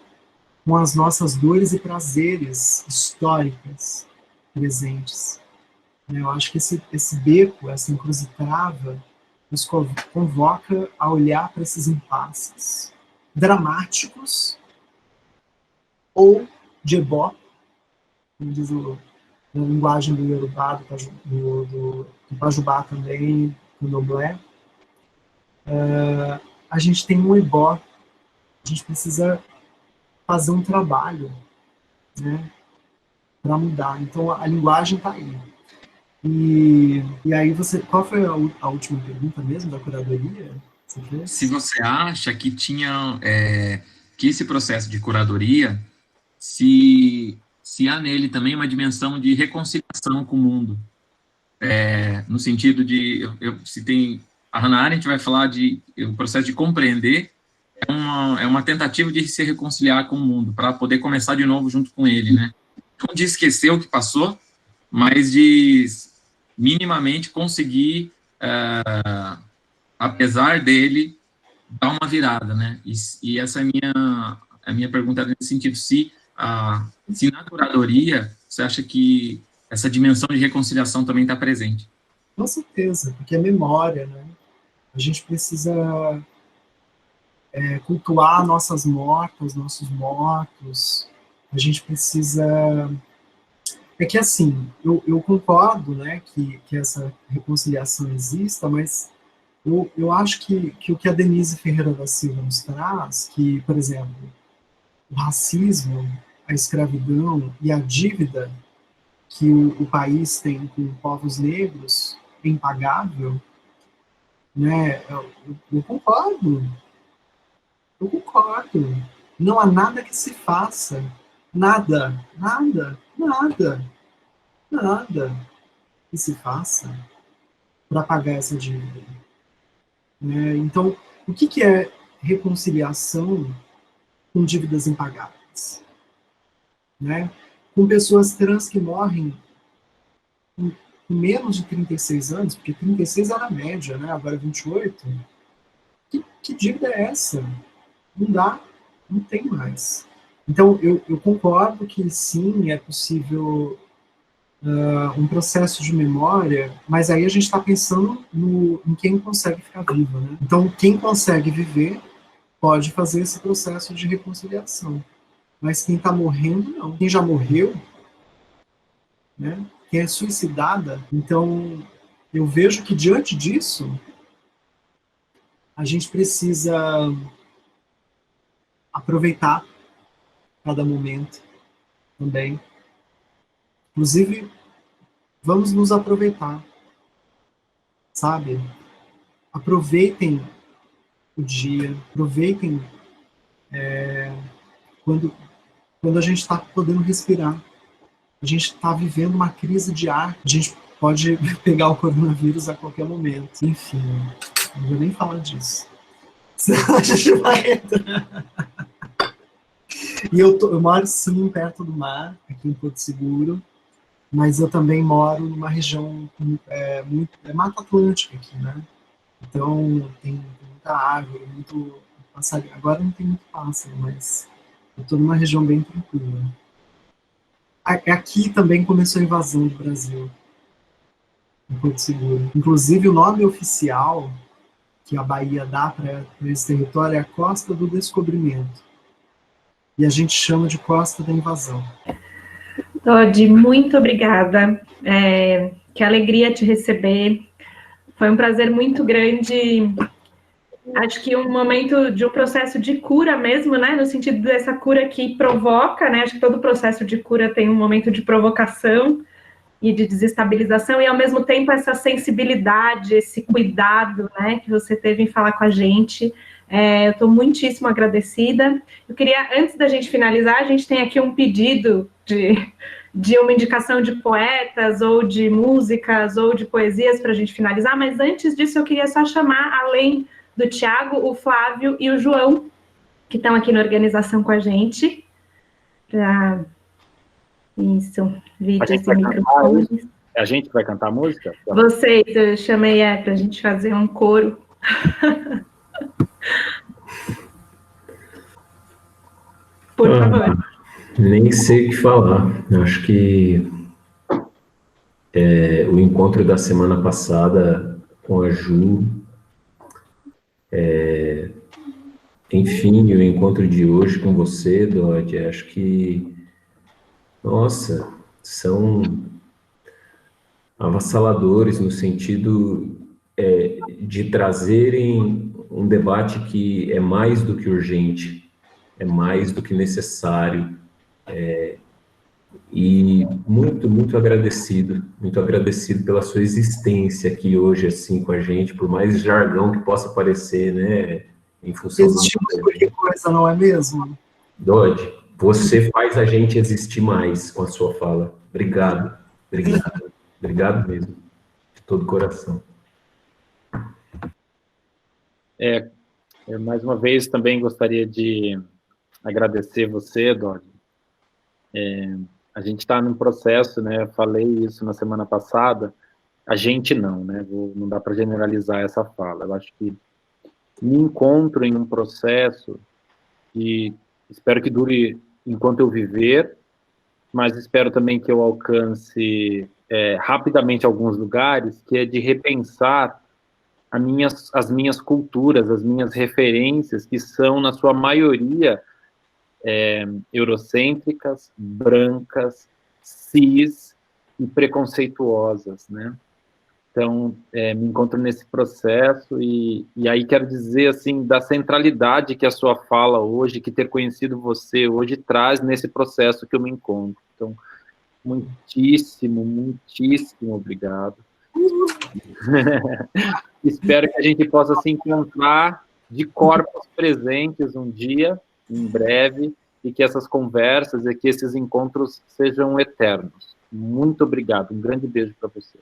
com as nossas dores e prazeres históricas presentes. Eu acho que esse beco, essa encruzitrava, nos convoca a olhar para esses impasses dramáticos ou de ebó, como diz na linguagem do Yorubá, do Pajubá também, do Candomblé. A gente tem um ebó, a gente precisa fazer um trabalho, né, para mudar. Então, a linguagem está aí. E aí, qual foi a última pergunta mesmo da curadoria? Se você acha que que esse processo de curadoria, se há nele também uma dimensão de reconciliação com o mundo, no sentido de, se tem, a Hannah Arendt vai falar o processo de compreender é uma tentativa de se reconciliar com o mundo, para poder começar de novo junto com ele, né? Não de esquecer o que passou, mas de minimamente conseguir, apesar dele, dar uma virada, né? E essa é a minha pergunta nesse sentido, se na curadoria você acha que essa dimensão de reconciliação também está presente. Com certeza, porque é memória, né? A gente precisa cultuar nossas mortas, nossos mortos. A gente precisa... É que, assim, eu concordo, né, que essa reconciliação exista, mas eu acho que o que a Denise Ferreira da Silva nos traz, que, por exemplo, o racismo, a escravidão e a dívida que o país tem com povos negros é impagável, né, eu concordo. Eu concordo. Não há nada que se faça. Nada que se faça para pagar essa dívida. Então, o que é reconciliação com dívidas impagáveis? Com pessoas trans que morrem com menos de 36 anos, porque 36 era a média, agora 28. Que dívida é essa? Não dá, não tem mais. Então, eu concordo que sim, é possível um processo de memória, mas aí a gente está pensando em quem consegue ficar vivo. Então, quem consegue viver pode fazer esse processo de reconciliação. Mas quem está morrendo, não. Quem já morreu, quem é suicidada, então eu vejo que diante disso, a gente precisa aproveitar cada momento também. Inclusive, vamos nos aproveitar, sabe? Aproveitem o dia, aproveitem quando a gente está podendo respirar. A gente está vivendo uma crise de ar, a gente pode pegar o coronavírus a qualquer momento. Enfim, não vou nem falar disso. Senão a gente vai entrar. E eu moro, sim, perto do mar, aqui em Porto Seguro, mas eu também moro numa região Mata Atlântica aqui, Então, tem muita árvore, muito passarinho. Agora não tem muito pássaro, mas eu estou numa região bem tranquila. Aqui também começou a invasão do Brasil, em Porto Seguro. Inclusive, o nome oficial que a Bahia dá para esse território é a Costa do Descobrimento. E a gente chama de Costa da Invasão. Dodi, muito obrigada. Que alegria te receber. Foi um prazer muito grande. Acho que um momento de um processo de cura mesmo, no sentido dessa cura que provoca, Acho que todo processo de cura tem um momento de provocação e de desestabilização, e ao mesmo tempo essa sensibilidade, esse cuidado, que você teve em falar com a gente. Eu estou muitíssimo agradecida. Eu queria, antes da gente finalizar, a gente tem aqui um pedido de uma indicação de poetas, ou de músicas, ou de poesias para a gente finalizar, mas antes disso eu queria só chamar, além do Tiago, o Flávio e o João, que estão aqui na organização com a gente. Isso, vídeos e microfones. A gente vai cantar a música? Vocês, eu chamei para a gente fazer um coro. Por favor. Nem sei o que falar. Acho que o encontro da semana passada com a Ju, enfim, o encontro de hoje com você, Dodi, acho que, nossa, são avassaladores no sentido de trazerem um debate que é mais do que urgente, é mais do que necessário, e muito agradecido pela sua existência aqui hoje, assim, com a gente, por mais jargão que possa parecer, em função existe qualquer coisa, não é mesmo? Dodi, você faz a gente existir mais com a sua fala. Obrigado mesmo, de todo o coração. Mais uma vez, também gostaria de agradecer você, Dodi. A gente está num processo, eu falei isso na semana passada, a gente não, não dá para generalizar essa fala. Eu acho que me encontro em um processo e espero que dure enquanto eu viver, mas espero também que eu alcance rapidamente alguns lugares, que é de repensar as minhas culturas, as minhas referências, que são, na sua maioria, eurocêntricas, brancas, cis e preconceituosas, Então, me encontro nesse processo e aí quero dizer, assim, da centralidade que a sua fala hoje, que ter conhecido você hoje traz nesse processo que eu me encontro. Então, muitíssimo obrigado. Espero que a gente possa se encontrar de corpos presentes um dia, em breve, e que essas conversas e que esses encontros sejam eternos. Muito obrigado, um grande beijo para você.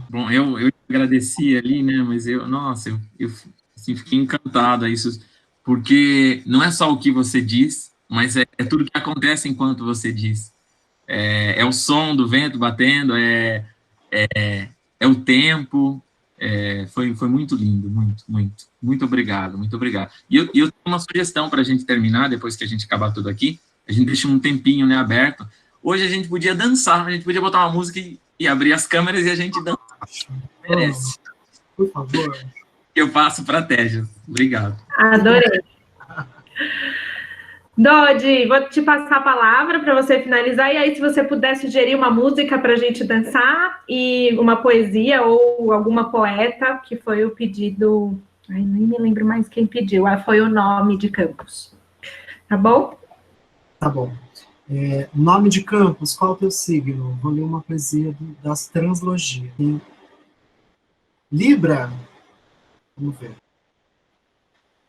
Bom, eu agradeci ali, né, mas eu assim, fiquei encantado a isso, porque não é só o que você diz, mas é tudo que acontece enquanto você diz. É o som do vento batendo, é o tempo, foi muito lindo, muito obrigado, muito obrigado. E eu tenho uma sugestão para a gente terminar, depois que a gente acabar tudo aqui, a gente deixa um tempinho, né, aberto. Hoje a gente podia dançar, a gente podia botar uma música e abrir as câmeras e a gente dançar. Merece. Por favor. Eu passo para a Teja. Obrigado. Adorei. Dodi, vou te passar a palavra para você finalizar, e aí se você puder sugerir uma música para a gente dançar, e uma poesia ou alguma poeta, que foi o pedido... Ai, nem me lembro mais quem pediu, foi o Nome de Campos. Tá bom? Tá bom. Nome de Campos, qual é o teu signo? Vou ler uma poesia das translogias. Libra. Vamos ver.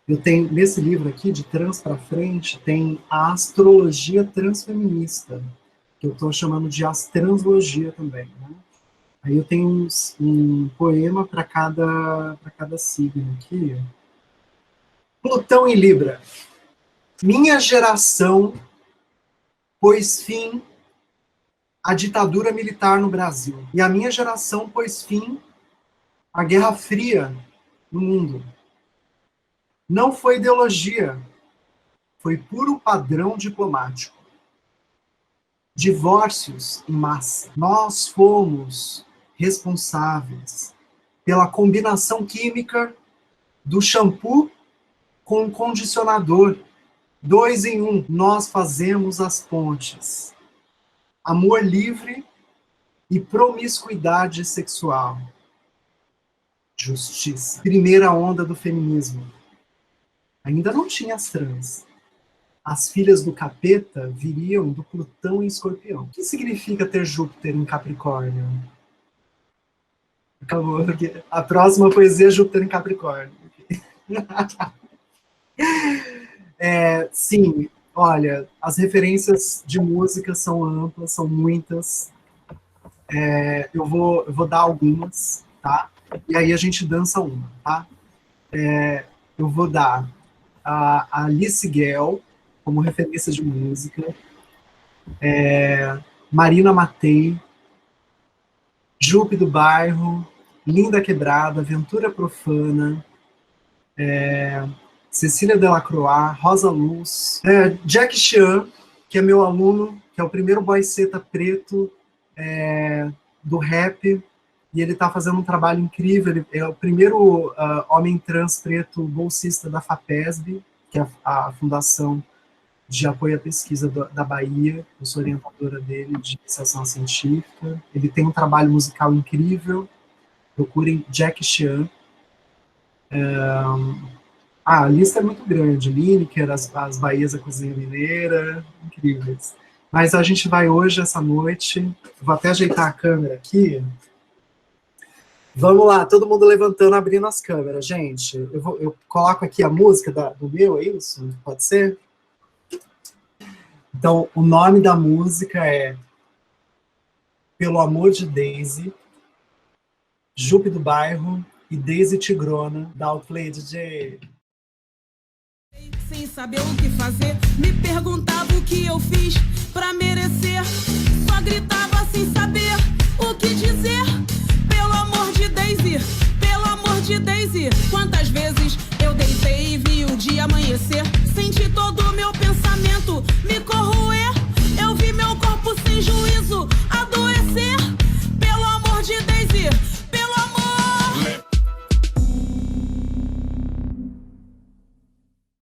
Eu tenho, nesse livro aqui, de trans para frente, tem a astrologia transfeminista, que eu estou chamando de astranslogia também, né? Aí eu tenho um poema para cada signo aqui. Plutão em Libra. Minha geração pôs fim à ditadura militar no Brasil. E a minha geração pôs fim à Guerra Fria no mundo. Não foi ideologia, foi puro padrão diplomático. Divórcios em massa. Nós fomos responsáveis pela combinação química do shampoo com o condicionador. 2 em 1, nós fazemos as pontes. Amor livre e promiscuidade sexual. Justiça. Primeira onda do feminismo. Ainda não tinha as trans. As filhas do capeta viriam do Plutão em Escorpião. O que significa ter Júpiter em Capricórnio? Acabou. A próxima poesia é Júpiter em Capricórnio. Sim, olha, as referências de música são amplas, são muitas. Eu vou dar algumas, tá? E aí a gente dança uma, tá? Eu vou dar a Alice Guel como referência de música, Marina Matei, Jupe do Bairro, Linda Quebrada, Aventura Profana, Cecília Delacroix, Rosa Luz, Jack Chan, que é meu aluno, que é o primeiro boyceta preto do rap, e ele está fazendo um trabalho incrível. Ele é o primeiro homem trans preto bolsista da FAPESB, que é a fundação de apoio à pesquisa da Bahia. Eu sou orientadora dele de iniciação científica. Ele tem um trabalho musical incrível. Procurem Jack Chan. A lista é muito grande. Lineker, as Bahias da Cozinha Mineira, incríveis. Mas a gente vai hoje, essa noite, vou até ajeitar a câmera aqui. Vamos lá, todo mundo levantando, abrindo as câmeras, gente. Eu coloco aqui a música do meu, é isso? Pode ser? Então, o nome da música é Pelo Amor de Daisy, Jupe do Bairro e Daisy Tigrona, da Outplay DJ. Sem saber o que fazer, me perguntava o que eu fiz pra merecer. Só gritava sem saber o que dizer. Pelo amor de Daisy, pelo amor de Daisy. Quantas vezes eu deitei e vi o dia amanhecer. Senti todo o meu pensamento